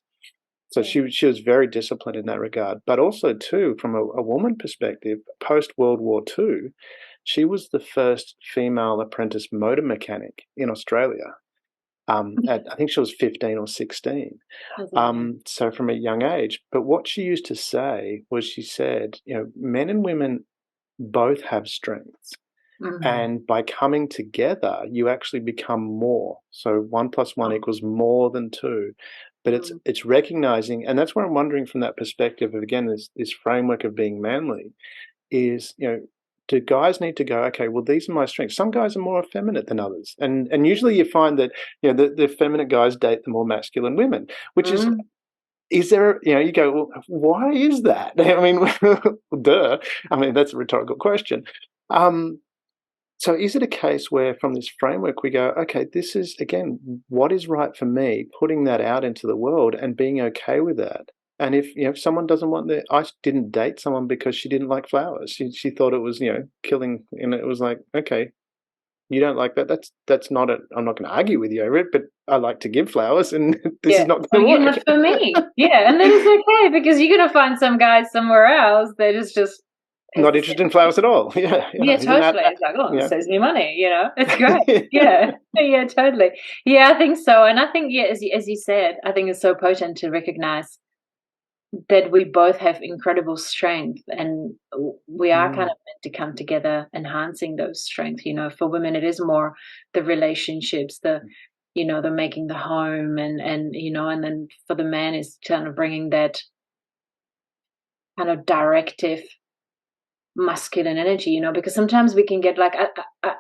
So she was very disciplined in that regard. But also too, from a woman perspective, post World War II, she was the first female apprentice motor mechanic in Australia. I think she was 15 or 16. So from a young age. But what she used to say was, she said, men and women both have strengths. And by coming together, you actually become more. So 1 + 1 equals more than 2. But it's recognizing, and that's where I'm wondering from that perspective of, again, this framework of being manly is, do guys need to go, okay, well, these are my strengths. Some guys are more effeminate than others. And usually you find that, the effeminate guys date the more masculine women, which is there, you go, well, why is that? I mean, duh. I mean, that's a rhetorical question. So is it a case where, from this framework, we go, okay, this is, again, what is right for me, putting that out into the world and being okay with that, And if someone doesn't want I didn't date someone because she didn't like flowers. She thought it was killing, and it was like, okay, you don't like that. That's not it. I'm not going to argue with you over it, but I like to give flowers, and this is not going to work. You're not for me. Yeah, and then it's okay because you're going to find some guys somewhere else that is just not interested in flowers at all. Yeah, totally. It's like, it saves me money. It's great. Yeah, totally. Yeah, I think so. And I think, as you said, I think it's so potent to recognize that we both have incredible strength, and we are kind of meant to come together, enhancing those strengths. For women, it is more the relationships, the making the home, and then for the man is kind of bringing that kind of directive masculine energy, because sometimes we can get like,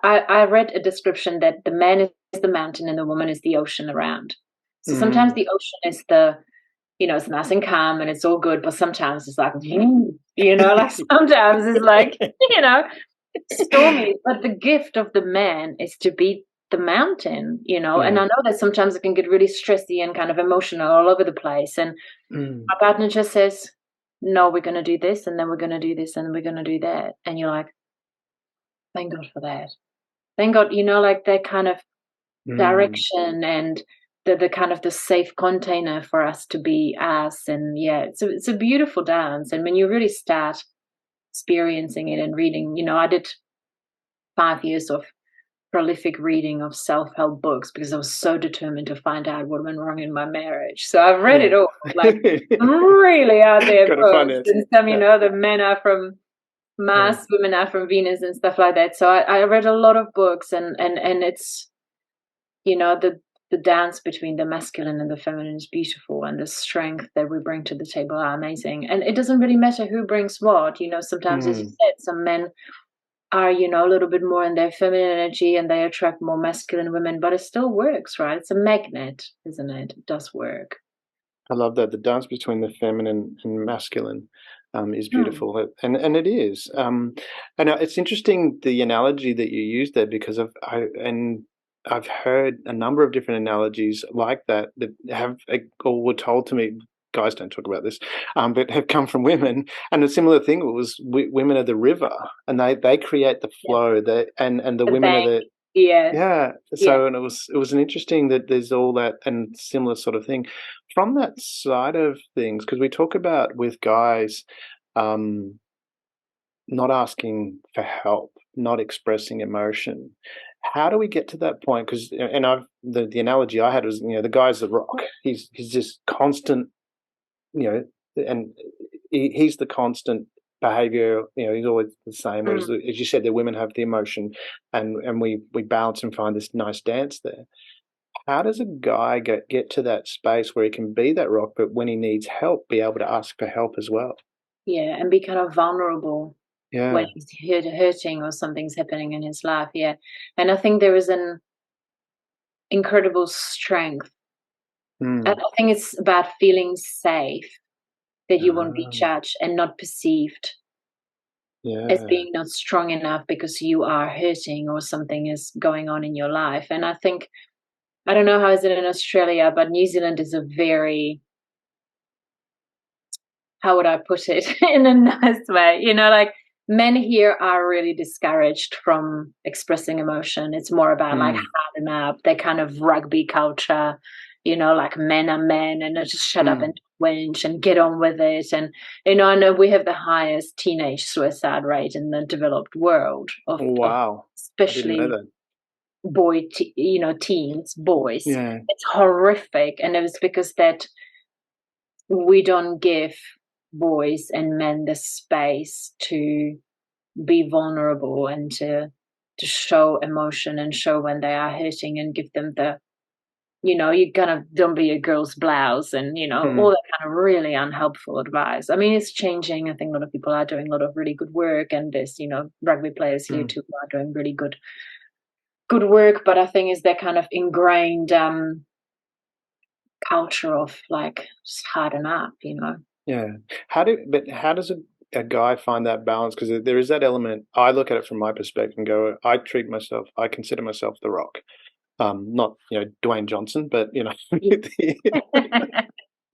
I read a description that the man is the mountain and the woman is the ocean around. So sometimes the ocean is it's nice and calm and it's all good, but sometimes it's like, like sometimes it's like, stormy. But the gift of the man is to be the mountain, and I know that sometimes it can get really stressy and kind of emotional all over the place. And my partner just says, no, we're going to do this, and then we're going to do this, and then we're going to do that. And you're like, thank God for that. Thank God, like that kind of direction and the kind of the safe container for us to be us. And it's a beautiful dance. And when you really start experiencing it and reading, I did 5 years of prolific reading of self-help books because I was so determined to find out what went wrong in my marriage. So I've read it all, like really out there books. And some, the men are from Mars, women are from Venus, and stuff like that. So I read a lot of books, and it's the dance between the masculine and the feminine is beautiful, and the strength that we bring to the table are amazing. And it doesn't really matter who brings what. Sometimes, as you said, some men are, a little bit more in their feminine energy and they attract more masculine women, but it still works, right? It's a magnet, isn't it? It does work. I love that. The dance between the feminine and masculine is beautiful. And it is. And it's interesting, the analogy that you used there, because I've heard a number of different analogies like that have or were told to me. Guys don't talk about this, but have come from women. And a similar thing was women are the river, and they create the flow. And the women bank. are the So and it was an interesting that there's all that and similar sort of thing from that side of things, because we talk about with guys not asking for help, not expressing emotion. How do we get to that point? Because the analogy I had was the guy's the rock. He's just constant. And he's the constant behavior. He's always the same. Whereas, as you said, the women have the emotion, and we balance and find this nice dance there. How does a guy get to that space where he can be that rock, but when he needs help, be able to ask for help as well? Yeah, and be kind of vulnerable. Yeah. When he's hurting or something's happening in his life. Yeah, and I think there is an incredible strength. And I think it's about feeling safe, that you won't be judged and not perceived as being not strong enough because you are hurting or something is going on in your life. And I think, I don't know how is it in Australia, but New Zealand is a very, how would I put it in a nice way, like men here are really discouraged from expressing emotion. It's more about like harden up, that kind of rugby culture, like men are men and just shut up and whinge and get on with it. And, I know we have the highest teenage suicide rate in the developed world of especially teens, boys. Yeah. It's horrific. And it was because that we don't give boys and men the space to be vulnerable and to show emotion and show when they are hurting and give them the, you kind of don't be a girl's blouse and, all that kind of really unhelpful advice. I mean, it's changing. I think a lot of people are doing a lot of really good work, and there's, rugby players here too who are doing really good work. But I think it's that kind of ingrained culture of like, just harden up, Yeah. How does a guy find that balance? Because there is that element. I look at it from my perspective and go, I consider myself the rock. Not Dwayne Johnson, but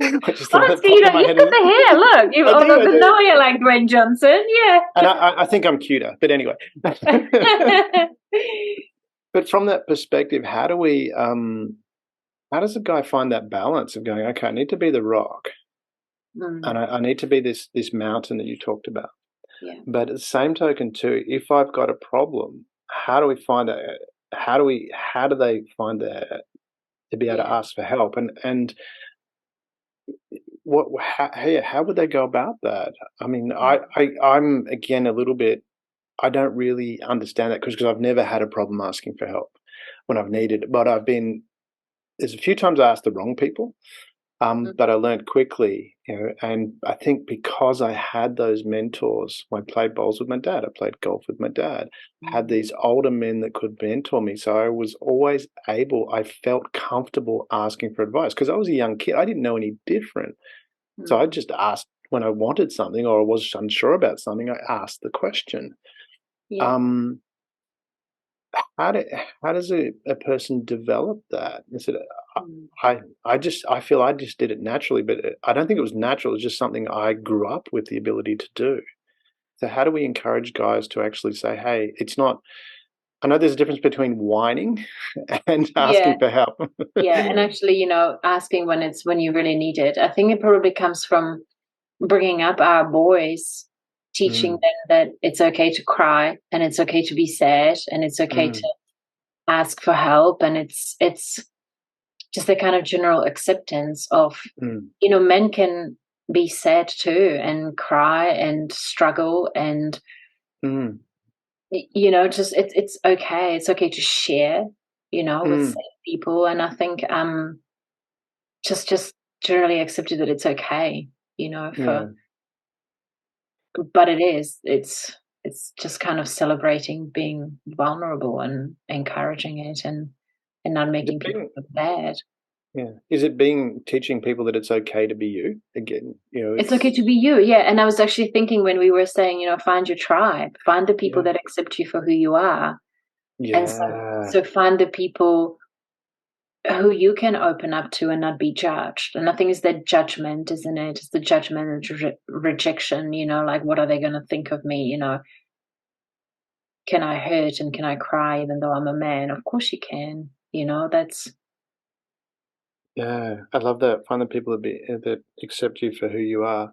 I just thought that Honestly, popped in my you've head. got the hair. Look, you've I do, got I the do. no hair like Dwayne Johnson. Yeah. And I think I'm cuter, but anyway. But from that perspective, how does a guy find that balance of going, okay, I need to be the rock, and I need to be this mountain that you talked about. Yeah. But at the same token, too, if I've got a problem, how do we find that? How do they find that to be able to ask for help? And how would they go about that? I mean, I'm again a little bit. I don't really understand that because I've never had a problem asking for help when I've needed it. But there's a few times I asked the wrong people, but I learned quickly, and I think because I had those mentors, I played bowls with my dad, I played golf with my dad, I had these older men that could mentor me. So I was always I felt comfortable asking for advice because I was a young kid. I didn't know any different. So I just asked when I wanted something or I was unsure about something, I asked the question. Yeah. How does a person develop that? Is it I feel I just did it naturally, but I don't think it was natural. It's just something I grew up with the ability to do. So how do we encourage guys to actually say, hey, it's not, I know there's a difference between whining and Yeah. asking for help. Yeah. And actually, asking when you really need it. I think it probably comes from bringing up our boys, teaching them that it's okay to cry and it's okay to be sad and it's okay to ask for help, and it's just a kind of general acceptance of men can be sad too and cry and struggle and just it's okay to share with sad people. And I think just generally accepted that it's okay, for but it's just kind of celebrating being vulnerable and encouraging it and not Is it making people feel bad. Is it teaching people that it's okay to be you again? It's okay to be you, yeah. And I was actually thinking when we were saying, find your tribe, find the people that accept you for who you are. And so find the people who you can open up to and not be judged. And I think it's that judgment, isn't it? It's the judgment and rejection, like what are they going to think of me? Can I hurt and can I cry even though I'm a man? Of course you can. That's I love that. Find the people that accept you for who you are.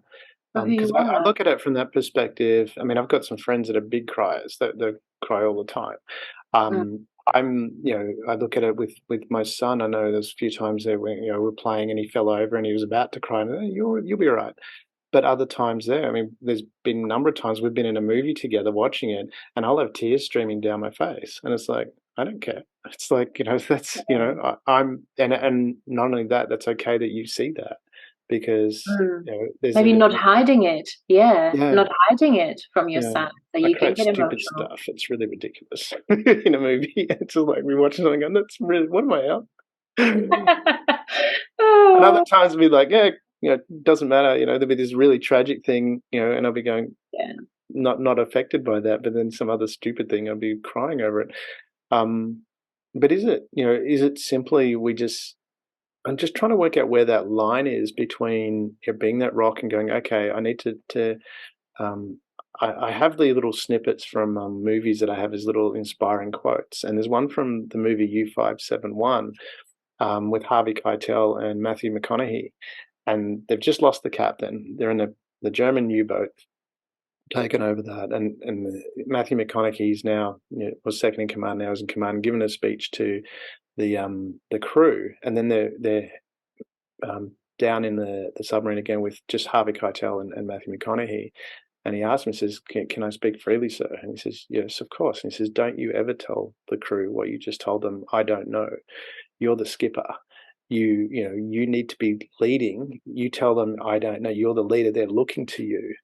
for who Because you I are. look at it from that perspective. I mean, I've got some friends that are big criers that cry all the time. Mm, I look at it with my son. I know there's a few times there when we're playing and he fell over and he was about to cry. And you'll be all right. But other times there, I mean, there's been a number of times we've been in a movie together watching it, and I'll have tears streaming down my face, and it's like I don't care. It's like that's I'm and not only that, that's okay that you see that because mm. there's Maybe not hiding it. Yeah, yeah. not hiding it from your Yeah, son, so I you cry can at get stupid emotional. stuff. It's really ridiculous in a movie. It's just like we watch something and that's really what am I out? And other Oh, times I'll be like, yeah, it doesn't matter. There'll be this really tragic thing, and I'll be going yeah. not affected by that, but then some other stupid thing, I'll be crying over it. Um, but is it simply I'm just trying to work out where that line is between being that rock and going, okay, I need to um, I have the little snippets from movies that I have as little inspiring quotes, and there's one from the movie U-571 with Harvey Keitel and Matthew McConaughey, and they've just lost the captain. They're in the German U-boat, taken over that, and Matthew McConaughey's now was second in command. Now is in command, and given a speech to the crew, and then they're down in the submarine again with just Harvey Keitel and Matthew McConaughey. And he asked him, he says, can I speak freely, sir? And he says, yes, of course. And he says, don't you ever tell the crew what you just told them. I don't know. You're the skipper. You need to be leading. You tell them, I don't know. You're the leader. They're looking to you.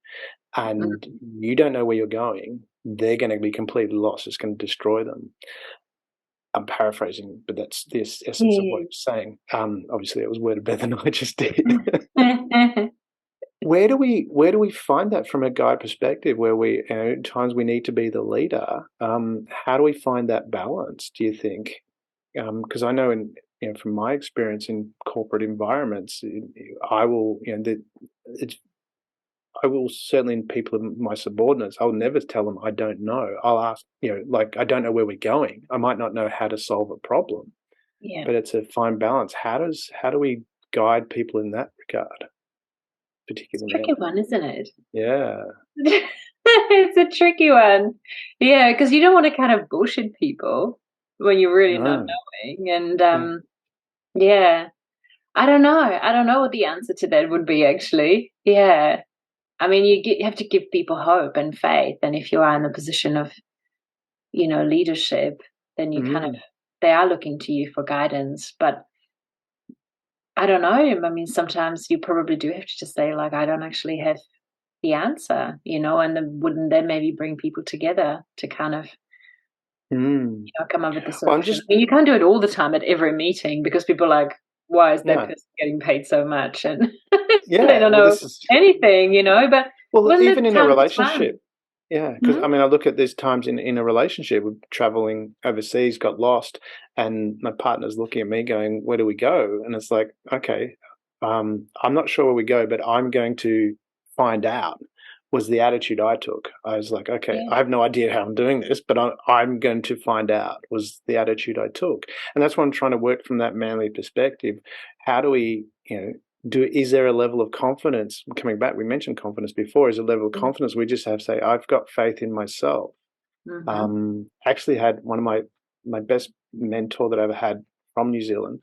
And you don't know where you're going. They're going to be completely lost. It's going to destroy them. I'm paraphrasing, but that's the essence of what he was saying. Obviously, it was worded better than I just did. Where do we find that from a guy perspective where we at times we need to be the leader? How do we find that balance, do you think? Because I know from my experience in corporate environments, I will, I will certainly, in people, my subordinates, I'll never tell them I don't know. I'll ask, like, I don't know where we're going. I might not know how to solve a problem, but it's a fine balance. How do we guide people in that regard? Particularly, it's a tricky one, isn't it? Yeah. It's a tricky one. Yeah, because you don't want to kind of bullshit people when you're really not knowing. And yeah, I don't know. I don't know what the answer to that would be, actually. Yeah. I mean, you have to give people hope and faith. And if you are in a position of, leadership, then you kind of, they are looking to you for guidance. But I don't know. I mean, sometimes you probably do have to just say, like, I don't actually have the answer, and then wouldn't that maybe bring people together to kind of, come up with the solution? I mean, you can't do it all the time at every meeting because people are like, why is that person getting paid so much? And they don't know anything, but even in a relationship. Yeah, because I mean, I look at these times in a relationship, we're traveling overseas, got lost, and my partner's looking at me going, where do we go? And it's like, okay, I'm not sure where we go, but I'm going to find out, was the attitude I took. I was like, okay, I have no idea how I'm doing this, but I'm going to find out, was the attitude I took. And that's what I'm trying to work from that manly perspective. How do we, is there a level of confidence? Coming back, we mentioned confidence before. Is a level of confidence we just have to say, I've got faith in myself. Actually had one of my best mentor that I ever had from New Zealand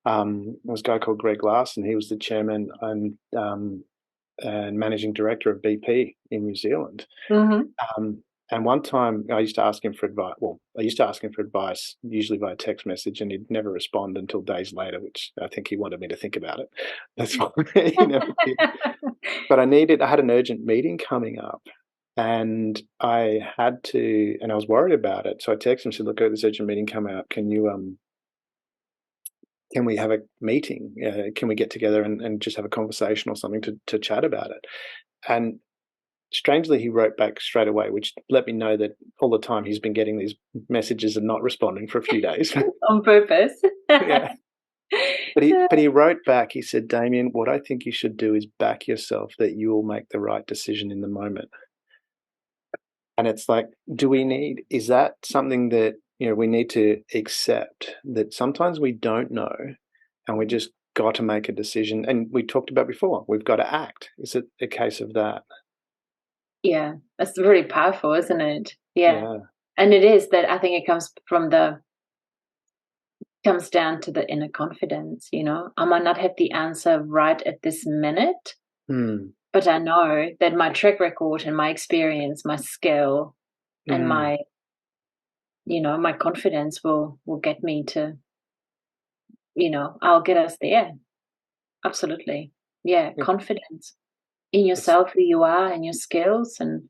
was a guy called Greg Larson. He was the chairman and managing director of BP in New Zealand. And one time I used to ask him for advice. Well, I used to ask him for advice, usually via text message, and he'd never respond until days later, which I think he wanted me to think about it. That's why he never did. But I had an urgent meeting coming up, and I had to, and I was worried about it. So I texted him and said, look, this urgent meeting coming up. Can we have a meeting? Can we get together and just have a conversation or something to chat about it? And strangely, he wrote back straight away, which let me know that all the time he's been getting these messages and not responding for a few days. On purpose. Yeah. But he wrote back, he said, Damien, what I think you should do is back yourself that you will make the right decision in the moment. And it's like, is that something that, we need to accept, that sometimes we don't know and we just got to make a decision. And we talked about before, we've got to act. Is it a case of that? Yeah, that's really powerful, isn't it? Yeah. And it is that, I think it comes down to the inner confidence, I might not have the answer right at this minute, but I know that my track record and my experience, my skill and my, my confidence will get me to, I'll get us there. Absolutely. Yeah. Confidence in yourself, who you are, and your skills. And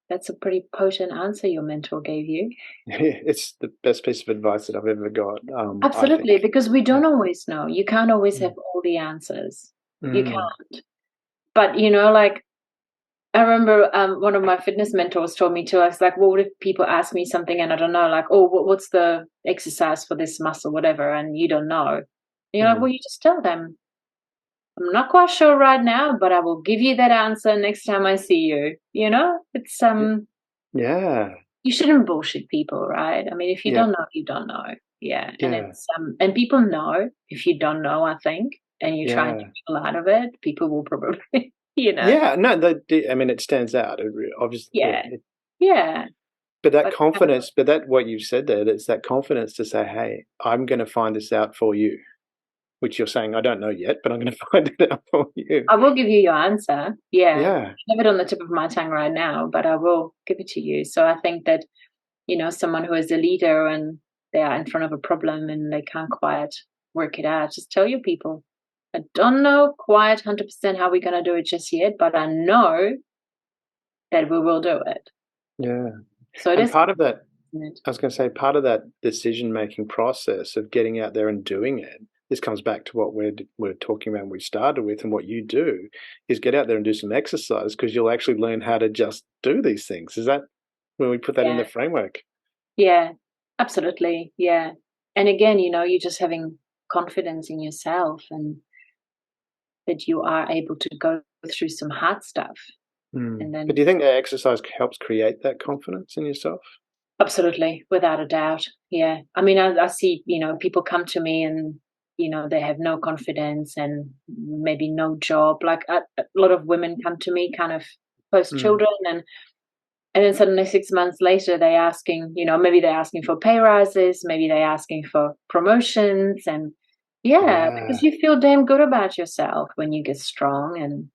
that's a pretty potent answer your mentor gave you. It's the best piece of advice that I've ever got. Absolutely, because we don't always know. You can't always have all the answers. You can't. But, like, I remember one of my fitness mentors told me too, I was like, well, what if people ask me something and I don't know, like, oh, what's the exercise for this muscle, whatever, and you don't know. And you're like, well, you just tell them, I'm not quite sure right now, but I will give you that answer next time I see you. It's you shouldn't bullshit people, right? I mean, if you don't know, you don't know. Yeah. And it's and people know if you don't know, I think, and you try and get people out of it, people will probably, Yeah, no, I mean, it stands out, obviously. Yeah. But that confidence, what you've said there, it's that confidence to say, hey, I'm going to find this out for you. Which you're saying, I don't know yet, but I'm going to find it out for you. I will give you your answer. Yeah. I have it on the tip of my tongue right now, but I will give it to you. So I think that, someone who is a leader and they are in front of a problem and they can't quite work it out, just tell your people, I don't know quite 100% how we're going to do it just yet, but I know that we will do it. Yeah. So it is part of that, I was going to say, part of that decision-making process of getting out there and doing it, this comes back to what we're talking about, we started with, and what you do is get out there and do some exercise, because you'll actually learn how to just do these things. Is that when we put that in the framework? Yeah, absolutely. Yeah. again, you're just having confidence in yourself, and that you are able to go through some hard stuff. And But then do you think that exercise helps create that confidence in yourself? absolutely, without a doubt. Yeah. I mean, I see, people come to me and, they have no confidence and maybe no job. Like a lot of women come to me kind of post Mm. children, and then suddenly 6 months later, they're asking, maybe they're asking for pay rises, maybe they're asking for promotions. And yeah, Yeah, because you feel damn good about yourself when you get strong and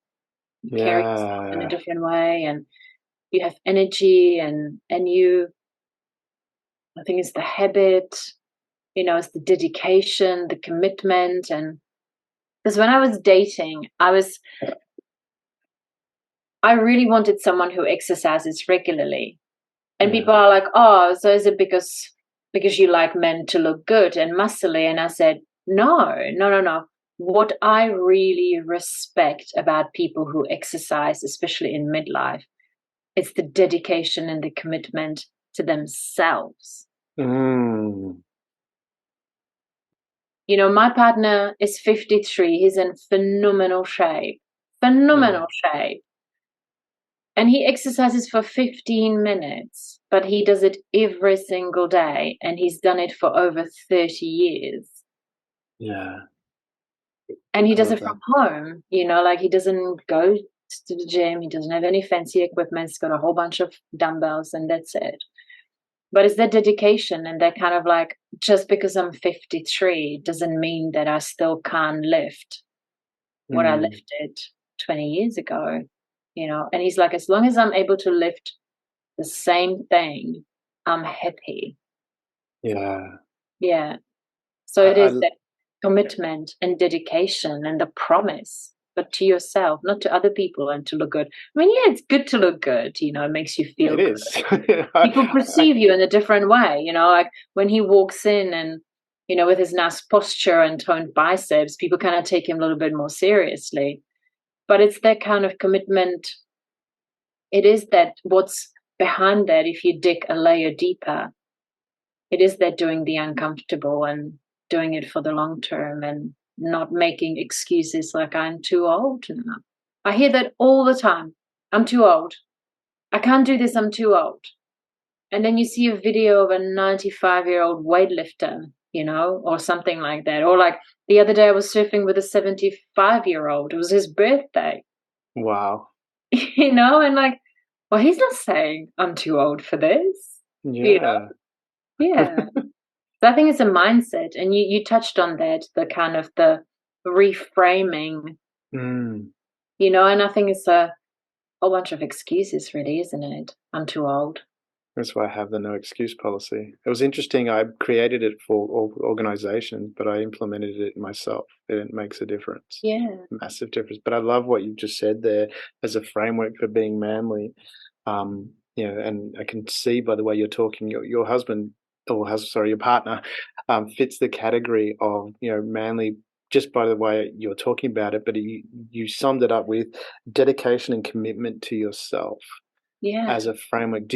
you carry yourself in a yeah, different way, and you have energy, and I think it's the habit, it's the dedication, the commitment. And because when I was dating, I really wanted someone who exercises regularly. And yeah. people are like, "Oh, so is it because you like men to look good and muscly?" And I said, "No, no, no, no. What I really respect about people who exercise, especially in midlife, it's the dedication and the commitment to themselves." Mm. My partner is 53. He's in phenomenal shape. Yeah, Phenomenal shape. And he exercises for 15 minutes, but he does it every single day. And he's done it for over 30 years. yeah. And he I does love it that. from home, like he doesn't go to the gym. He doesn't have any fancy equipment. He's got a whole bunch of dumbbells and that's it. But it's that dedication and that kind of like, just because I'm 53 doesn't mean that I still can't lift what I Mm. lifted 20 years ago, And he's like, as long as I'm able to lift the same thing, I'm happy. Yeah. Yeah. So I, it is I, that commitment and dedication and the promise, but to yourself, not to other people, and to look good. I mean, yeah, it's good to look good, it makes you feel it good. is. People perceive you in a different way, like when he walks in and, with his nice posture and toned biceps, people kind of take him a little bit more seriously. But it's that kind of commitment. It is that what's behind that, if you dig a layer deeper, it is that doing the uncomfortable and doing it for the long term and not making excuses like I'm too old now. I hear that all the time. I'm too old. I can't do this. I'm too old. And then you see a video of a 95-year-old weightlifter, or something like that. Or like the other day I was surfing with a 75-year-old. It was his birthday, Wow. and like, well, he's not saying I'm too old for this, you know? Yeah. Yeah. So I think it's a mindset, and you touched on that, the kind of the reframing, Mm. and I think it's a whole bunch of excuses, really, isn't it? I'm too old. That's why I have the no excuse policy. It was interesting. I created it for organizations, but I implemented it myself. And it makes a difference, Yeah. massive difference. But I love what you just said there as a framework for being manly. And I can see by the way you're talking, your husband sorry, your partner fits the category of, manly just by the way you're talking about it. But you summed it up with dedication and commitment to yourself Yeah. as a framework.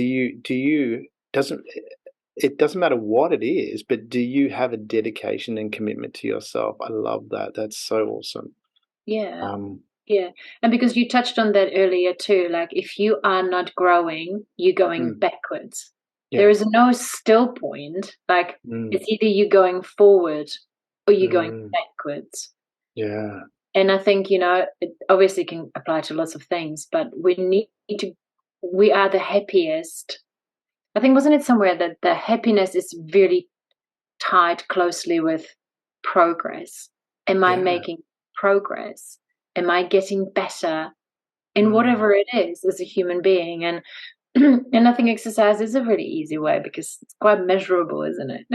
Doesn't it doesn't matter what it is, but do you have a dedication and commitment to yourself? I love that. That's so awesome. Yeah. Um, Yeah. And because you touched on that earlier too, like if you are not growing, you're going mm, backwards. There yeah. is no still point. Like Mm, it's either you going forward or you're going mm, backwards. yeah. And I think, it obviously can apply to lots of things, but we are the happiest. I think, wasn't it somewhere that the happiness is really tied closely with progress? Am I Yeah. making progress? Am I getting better in Mm. whatever it is as a human being? And and I think exercise is a really easy way because it's quite measurable, isn't it?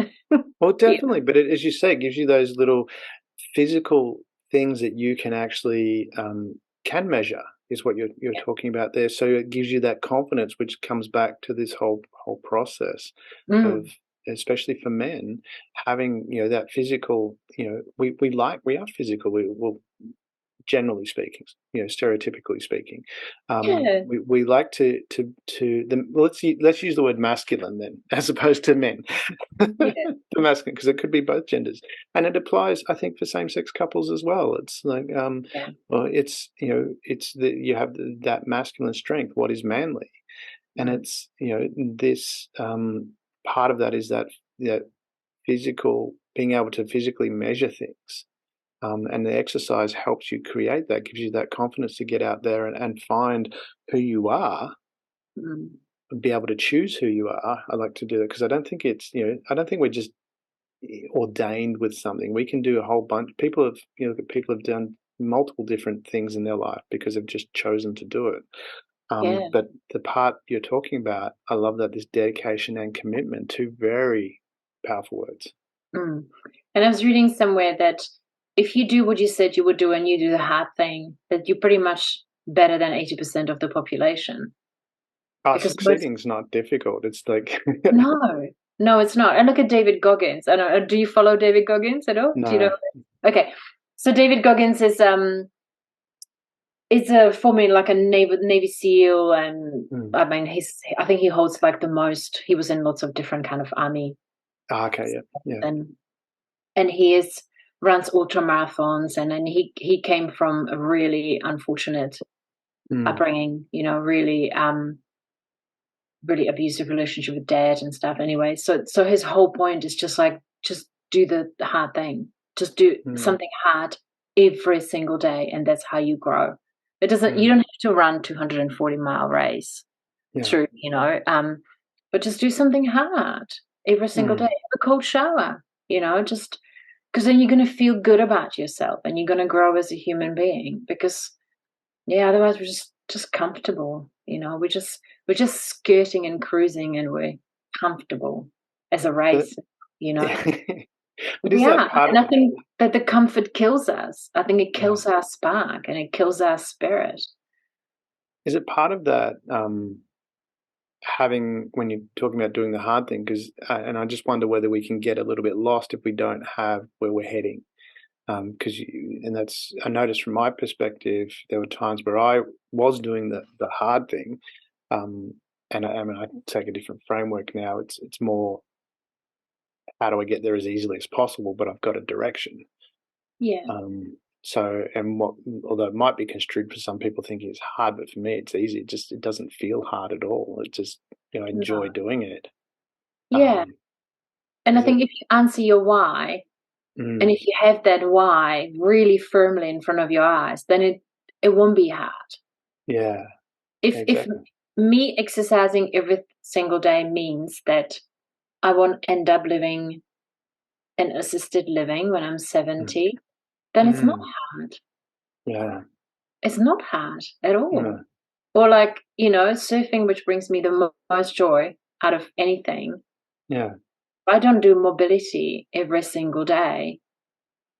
Well, Yeah. definitely, but as you say, it gives you those little physical things that you can actually, can measure is what you're talking about there. So it gives you that confidence, which comes back to this whole process of, Mm, especially for men, having, that physical, we are physical. generally speaking, stereotypically speaking. Yeah. We like let's use the word masculine then, as opposed to men. Yeah. The masculine, because it could be both genders, and it applies, I think, for same-sex couples as well. It's like, Yeah. well, it's you have that masculine strength. What is manly? And it's this part of that is that physical, being able to physically measure things. And the exercise helps you create that, gives you that confidence to get out there and find who you are, Mm. and be able to choose who you are. I like to do that because I don't think I don't think we're just ordained with something. We can do a whole bunch. People have done multiple different things in their life because they've just chosen to do it. Yeah. But the part you're talking about, I love that, this dedication and commitment, two very powerful words. Mm. And I was reading somewhere that if you do what you said you would do and you do the hard thing, that you're pretty much better than 80% of the population. Because Succeeding's not difficult. It's like no, it's not. And look at David Goggins. I don't know. Do you follow David Goggins at all? Do you no. know? Okay, so David Goggins is a former like a Navy SEAL, and I mean I think he holds like the most. He was in lots of different kind of army. Okay, yeah. And he runs ultra marathons, and then he came from a really unfortunate upbringing. Really abusive relationship with dad and stuff. Anyway, so his whole point is just do the hard thing, just do something hard every single day, and that's how you grow. It doesn't. You don't have to run 240-mile race through, but just do something hard every single day. Have a cold shower, just because then you're going to feel good about yourself and you're going to grow as a human being. Because otherwise we're just comfortable. We're just skirting and cruising, and we're comfortable as a race. But is that part and of I think that the comfort kills us. I think it kills our spark and it kills our spirit. Is it part of that having, when you're talking about doing the hard thing, because and I just wonder whether we can get a little bit lost if we don't have where we're heading. Because and that's, I noticed from my perspective, there were times where I was doing the hard thing, and I take a different framework now. It's more, how do I get there as easily as possible, but I've got a direction. Yeah. So, and although it might be construed for some people thinking it's hard, but for me it's easy. It doesn't feel hard at all. It just, I enjoy doing it. Yeah. And I think if you answer your why, and if you have that why really firmly in front of your eyes, then it won't be hard. Yeah. If me exercising every single day means that I won't end up living an assisted living when I'm 70, then it's not hard. Yeah. It's not hard at all. Yeah. Or like, surfing, which brings me the most joy out of anything. Yeah. If I don't do mobility every single day,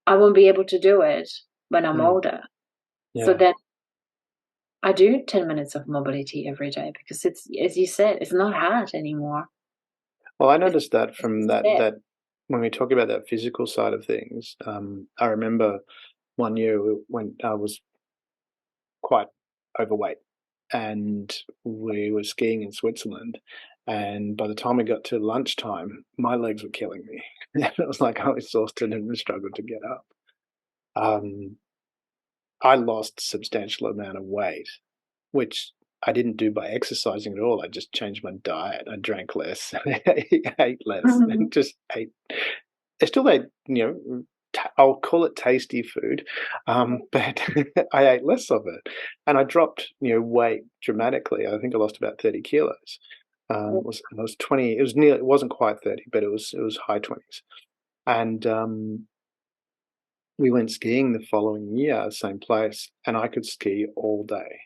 I won't be able to do it when I'm older. Yeah. So then I do 10 minutes of mobility every day because it's, as you said, it's not hard anymore. Well, I noticed that from that when we talk about that physical side of things, I remember one year when I was quite overweight and we were skiing in Switzerland, and by the time we got to lunchtime, my legs were killing me. It was like I was exhausted and struggled to get up. I lost a substantial amount of weight, which I didn't do by exercising at all. I just changed my diet. I drank less, ate less, and just ate. I still ate, I'll call it tasty food, but I ate less of it, and I dropped, weight dramatically. I think I lost about 30 kilos. It was 20. It was nearly. It wasn't quite 30, but it was high 20s, and we went skiing the following year, same place, and I could ski all day.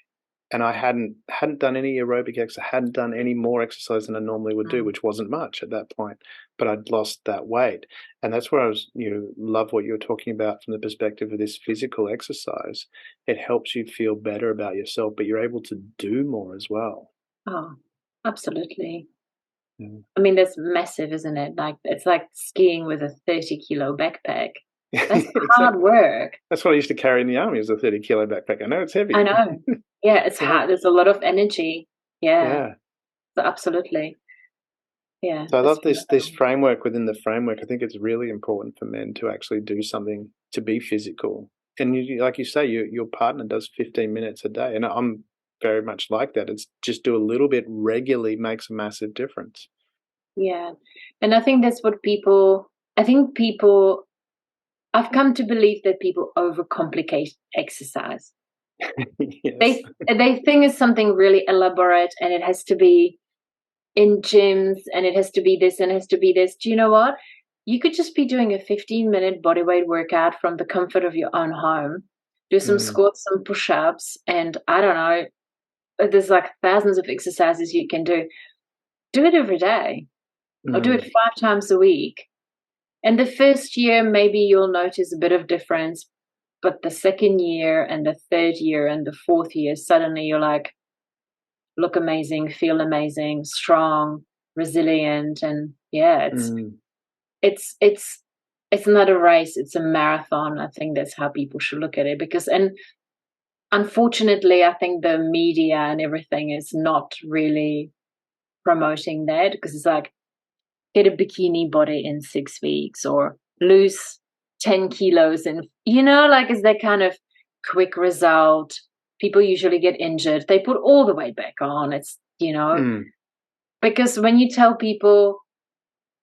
And I hadn't done any aerobic exercise, hadn't done any more exercise than I normally would do, which wasn't much at that point, but I'd lost that weight. And that's where I was, love what you're talking about from the perspective of this physical exercise. It helps you feel better about yourself, but you're able to do more as well. Oh, absolutely. Yeah. I mean, that's massive, isn't it? Like, it's like skiing with a 30-kilo backpack. That's hard Exactly. work. That's what I used to carry in the army as a 30-kilo backpack. I know it's heavy. I know. Yeah, it's Yeah. hard. There's a lot of energy. Yeah, Yeah. so absolutely. Yeah, So I that's love this framework within the framework. I think it's really important for men to actually do something to be physical. And like you say, your partner does 15 minutes a day, and I'm very much like that. It's just do a little bit regularly makes a massive difference. yeah. And I think that's what I've come to believe that people overcomplicate exercise. Yes. They think it's something really elaborate and it has to be in gyms and it has to be this and it has to be this. Do you know what? You could just be doing a 15-minute bodyweight workout from the comfort of your own home. Do some Mm, squats, some push-ups, and I don't know, there's like thousands of exercises you can do. Do it every day or do it mm, 5 times a week. And the first year, maybe you'll notice a bit of difference, but the second year and the third year and the fourth year, suddenly you're like, look amazing, feel amazing, strong, resilient, and yeah, mm, it's it's it's not a race, it's a marathon. I think that's how people should look at it because and unfortunately, I think the media and everything is not really promoting that because it's like get a bikini body in 6 weeks or lose 10 kilos in, like is that kind of quick result. People usually get injured. They put all the weight back on. mm. Because when you tell people,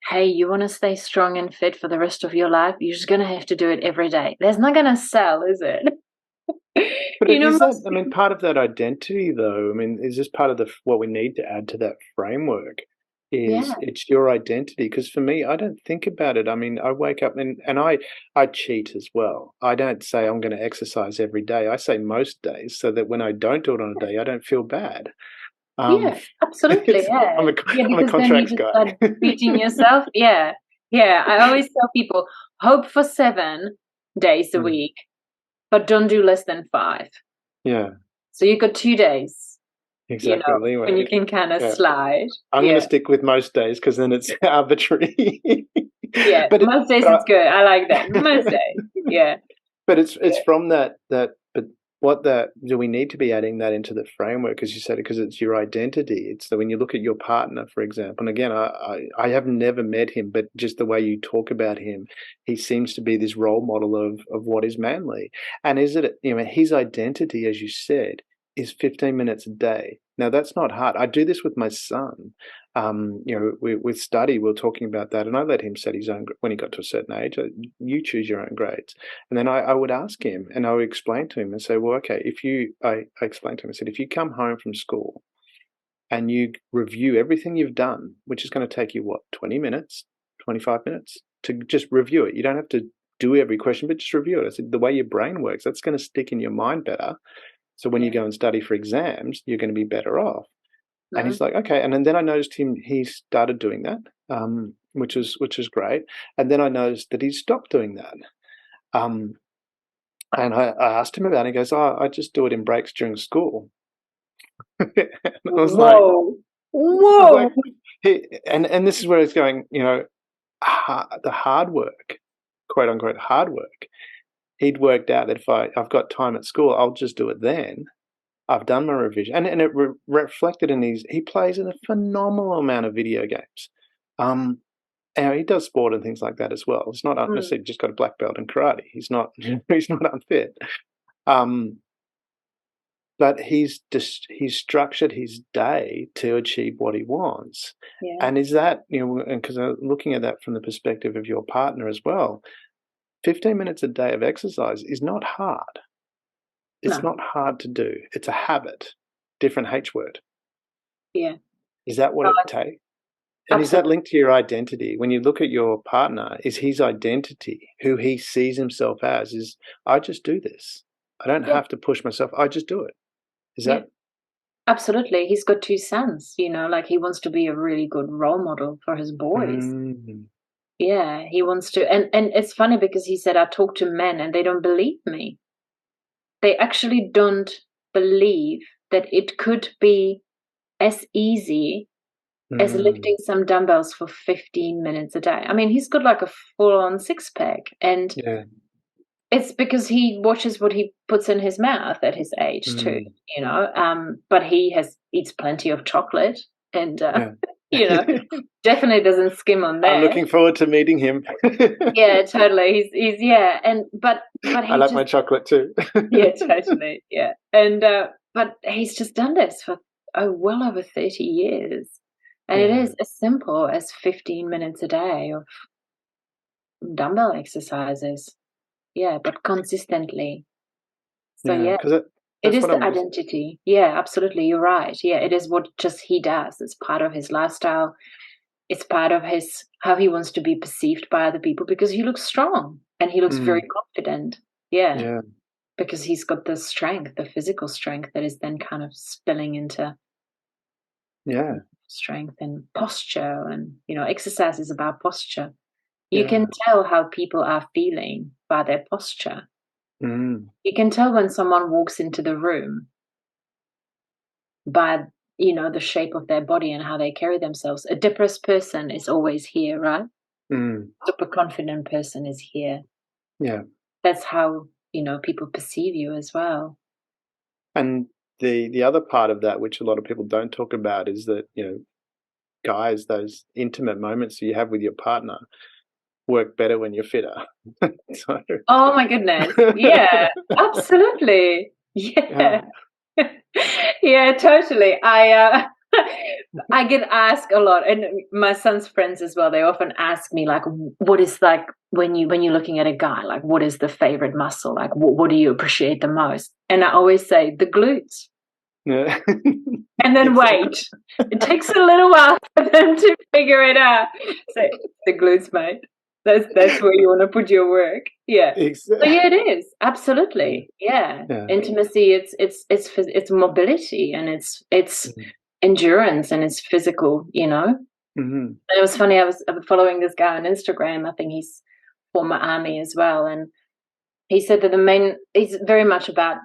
hey, you want to stay strong and fit for the rest of your life, you're just going to have to do it every day. That's not going to sell, is it? But it is that, Most I mean, people, part of that identity, though. I mean, is this part of what we need to add to that framework? yeah, Is it's your identity? Because for me, I don't think about it. I mean, I wake up and I cheat as well. I don't say I'm going to exercise every day. I say most days, so that when I don't do it on a day, I don't feel bad. Um, yeah, absolutely, yeah. Yeah, I'm a because then you contracts just guy. start beating yourself. Yeah, yeah. I always tell people, hope for 7 days a Mm, week, but don't do less than 5. yeah, So you got 2 days, exactly. when you Leeway. can kind of Yeah. slide. I'm going to Yeah, stick with most days because then it's arbitrary. yeah. but Most days but it's good. I like that. Most days. Yeah, but it's yeah, from that. But what that do we need to be adding that into the framework, as you said, because it's your identity. It's that when you look at your partner, for example, and again, I have never met him, but just the way you talk about him, he seems to be this role model of what is manly. And is it, his identity, as you said, is 15 minutes a day. Now that's not hard. I do this with my son. With study, we we're talking about that, and I let him set his own when he got to a certain age. You choose your own grades. And then I would ask him and I would explain to him and say, well, okay, I explained to him, I said, if you come home from school and you review everything you've done, which is going to take you, 20 minutes, 25 minutes to just review it. You don't have to do every question, but just review it. I said, the way your brain works, that's going to stick in your mind better. So when you yeah. go and study for exams, you're going to be better off. And Mhm. he's like, okay. And then I noticed he started doing that, which is great. And then I noticed that he stopped doing that. Um, And I asked him about it. He goes, "Oh, I just do it in breaks during school." And I was like, Whoa. I was like, Whoa. and this is where it's going. The hard work, quote unquote, hard work. He'd worked out that if I've got time at school, I'll just do it then. I've done my revision, and it reflected in he plays in a phenomenal amount of video games. Um, and he does sport and things like that as well. It's not Mm, necessarily just got a black belt in karate. He's not he's not unfit. Um, but he's structured his day to achieve what he wants. yeah. And is that, and because I'm looking at that from the perspective of your partner as well, 15 minutes a day of exercise is not hard. It's No. not hard to do. It's a habit. Different H word. Yeah. Is that what No, it takes? And is that absolutely. linked to your identity? When you look at your partner, is his identity, who he sees himself as, is I just do this. I don't Yeah. have to push myself. I just do it. Is Yeah. that? Absolutely. He's got 2 sons, like he wants to be a really good role model for his boys. Mm, Yeah, he wants to and it's funny because he said I talk to men and they don't believe me. They actually don't believe that it could be as easy as lifting some dumbbells for 15 minutes a day. I mean, he's got like a full-on six-pack, and it's because he watches what he puts in his mouth at his age too, but he eats plenty of chocolate, and definitely doesn't skim on that. I'm looking forward to meeting him. Yeah, totally. He's but I like my chocolate too. Yeah, totally. Yeah. And but he's just done this for well over 30 years. And it is as simple as 15 minutes a day of dumbbell exercises. Yeah, but consistently. So it is the identity. Yeah, absolutely. You're right. Yeah, it is what just he does. It's part of his lifestyle. It's part of how he wants to be perceived by other people, because he looks strong and he looks very confident. Yeah. Because he's got the strength, the physical strength that is then kind of spilling into strength and posture. And, exercise is about posture. You can tell how people are feeling by their posture. You can tell when someone walks into the room by, the shape of their body and how they carry themselves. A depressed person is always here, right? Super confident person is here. Yeah. That's how, people perceive you as well. And the other part of that, which a lot of people don't talk about, is that, guys, those intimate moments you have with your partner work better when you're fitter. Oh my goodness. Yeah, absolutely. Yeah. Yeah, totally. I get asked a lot, and my son's friends as well. They often ask me, like, what is, like, when you're looking at a guy, like, what is the favorite muscle? Like, what do you appreciate the most? And I always say the glutes. Yeah. And then wait. It takes a little while for them to figure it out. So the glutes, mate. That's where you want to put your work. Yeah. Exactly. So yeah, it is. Absolutely. Yeah. Intimacy, it's mobility, and it's endurance, and it's physical, And it was funny, I was following this guy on Instagram. I think he's former army as well. And he said that he's very much about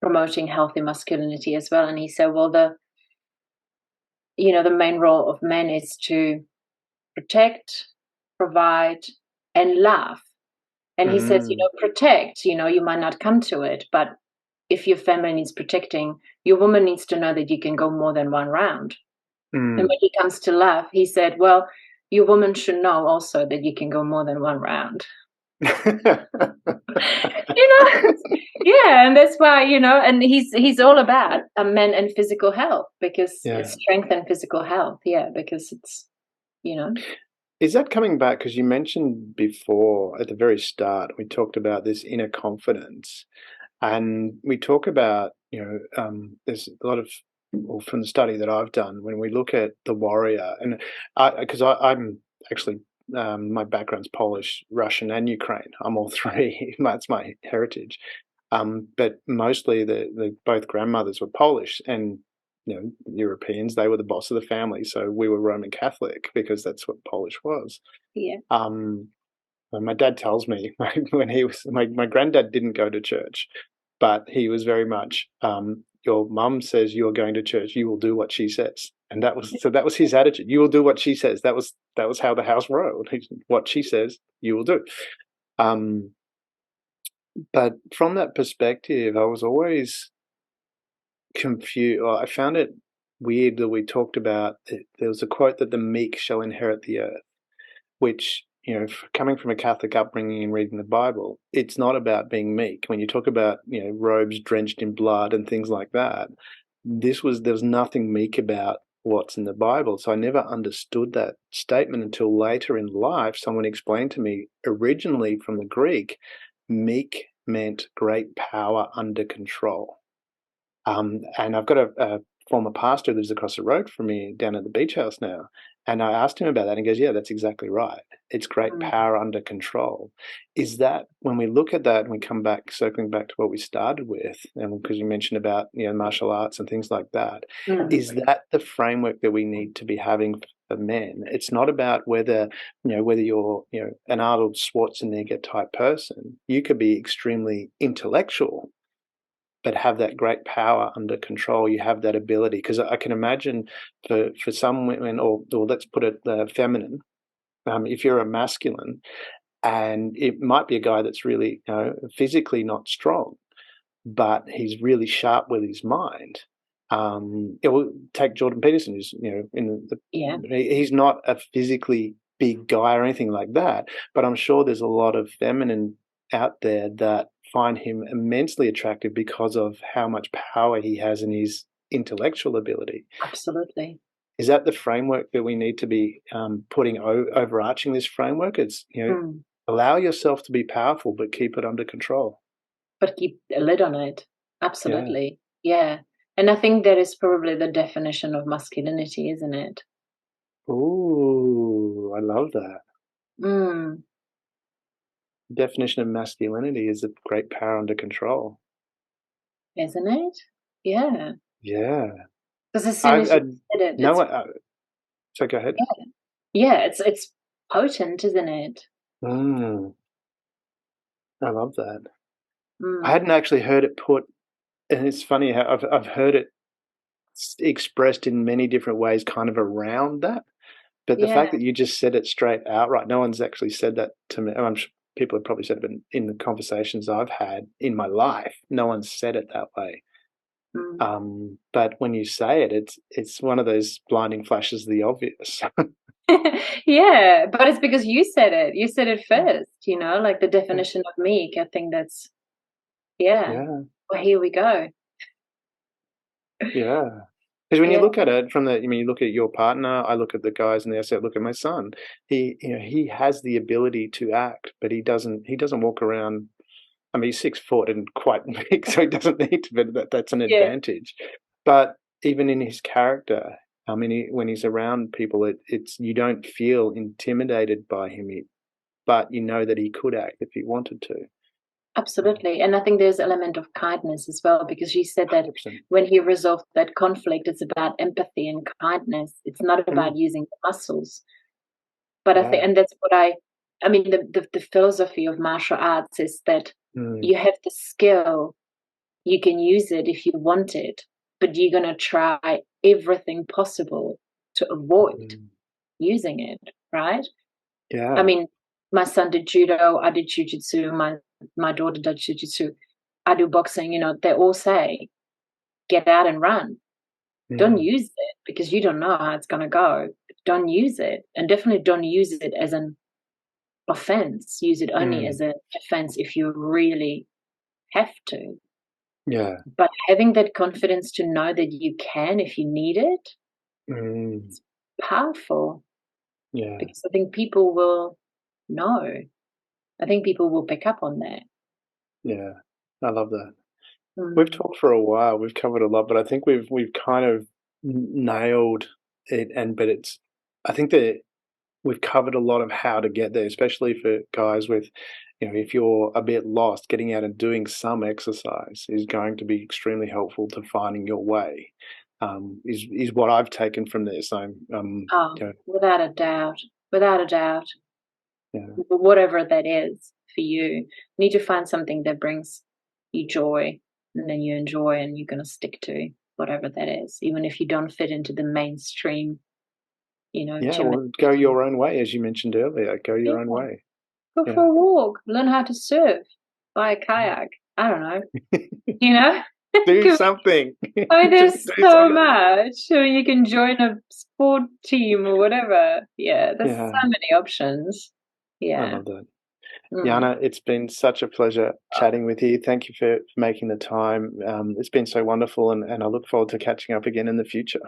promoting healthy masculinity as well. And he said, well, the main role of men is to protect, provide, and love. And he says, protect, you might not come to it, but if your family needs protecting, your woman needs to know that you can go more than one round. And when it comes to love, he said, well, your woman should know also that you can go more than one round. And that's why, and he's all about men and physical health, because it's strength and physical health. Yeah, because it's, Is that coming back? Because you mentioned before at the very start, we talked about this inner confidence, and we talk about, there's a lot of, well, from the study that I've done, when we look at the warrior, and because I'm actually, my background's Polish, Russian, and Ukraine. I'm all three. That's my heritage. But mostly the both grandmothers were Polish, and Europeans, they were the boss of the family. So we were Roman Catholic because that's what Polish was. Yeah. My dad tells me when he was, my granddad didn't go to church, but he was very much, your mum says you're going to church, you will do what she says. And that was his attitude. You will do what she says. That was how the house rolled. What she says, you will do. But from that perspective, I was always confused. I found it weird that we talked about, there was a quote that the meek shall inherit the earth, which, coming from a Catholic upbringing and reading the Bible, it's not about being meek. When you talk about, robes drenched in blood and things like that, there was nothing meek about what's in the Bible. So I never understood that statement until later in life. Someone explained to me, originally from the Greek, meek meant great power under control. And I've got a former pastor who lives across the road from me down at the beach house now. And I asked him about that, and he goes, yeah, that's exactly right. It's great power under control. Is that, when we look at that and we come back, circling back to what we started with, and because you mentioned about, martial arts and things like that, is that the framework that we need to be having for men? It's not about whether you're, an Arnold Schwarzenegger type person. You could be extremely intellectual, but have that great power under control. You have that ability, because I can imagine for some women, or let's put it feminine, if you're a masculine, and it might be a guy that's really physically not strong, but he's really sharp with his mind. It will take Jordan Peterson, who's he's not a physically big guy or anything like that, but I'm sure there's a lot of feminine out there that find him immensely attractive because of how much power he has in his intellectual ability. Absolutely. Is that the framework that we need to be putting overarching this framework? It's, allow yourself to be powerful, but keep it under control. But keep a lid on it. Absolutely. Yeah. And I think that is probably the definition of masculinity, isn't it? Ooh, I love that. Definition of masculinity is a great power under control. Isn't it? Yeah. Yeah. Because as soon as you said it, so go ahead. Yeah, it's potent, isn't it? I love that. I hadn't actually heard it put, and it's funny how I've heard it expressed in many different ways, kind of around that. But the fact that you just said it straight outright, no one's actually said that to me. I'm sure people have probably said it in the conversations I've had in my life. No one's said it that way. But when you say it, it's one of those blinding flashes of the obvious. Yeah, but it's because you said it. You said it first, like the definition of meek. I think that's, well, here we go. Yeah. Because when you look at it from you look at your partner, I look at the guys, and I say, look at my son. He has the ability to act, but he doesn't walk around. I mean, he's 6 foot and quite big, so he doesn't need to. But that's an advantage. But even in his character, I mean, when he's around people, it's you don't feel intimidated by him, but you know that he could act if he wanted to. Absolutely. And I think there's an element of kindness as well, because she said that 100%. when he resolved that conflict, it's about empathy and kindness. It's not about using the muscles. But I think, and that's what I mean, the philosophy of martial arts is that you have the skill, you can use it if you want it, but you're going to try everything possible to avoid using it, right? Yeah. I mean, my son did judo, I did jiu-jitsu, my daughter did jiu-jitsu, I do boxing, they all say, get out and run. Don't use it because you don't know how it's going to go. Don't use it. And definitely don't use it as an offense. Use it only as a defense if you really have to. Yeah. But having that confidence to know that you can if you need it, it's powerful. Yeah. Because I think people will know. I think people will pick up on that. Yeah. I love that. We've talked for a while. We've covered a lot, but I think we've kind of nailed it. I think that we've covered a lot of how to get there, especially for guys with, if you're a bit lost, getting out and doing some exercise is going to be extremely helpful to finding your way. Is what I've taken from this. Without a doubt. Yeah. Whatever that is for you, you need to find something that brings you joy, and then you enjoy, and you're going to stick to whatever that is, even if you don't fit into the mainstream, well, go your own way, as you mentioned earlier. Go your own way. Go for a walk. Learn how to surf. Buy a kayak. I don't know. Do something. I mean, there's so much. You can join a sport team or whatever. Yeah, there's so many options. Yeah. I love that. Jana, it's been such a pleasure chatting with you. Thank you for making the time. It's been so wonderful, and I look forward to catching up again in the future.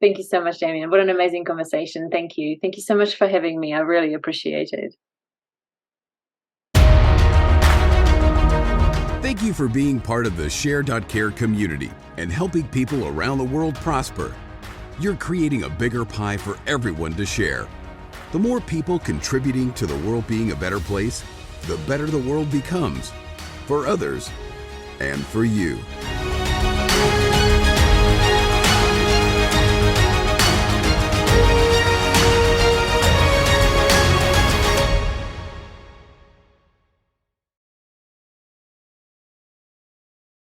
Thank you so much, Damien. What an amazing conversation. Thank you. Thank you so much for having me. I really appreciate it. Thank you for being part of the Share.care community and helping people around the world prosper. You're creating a bigger pie for everyone to share. The more people contributing to the world being a better place, the better the world becomes, for others and for you.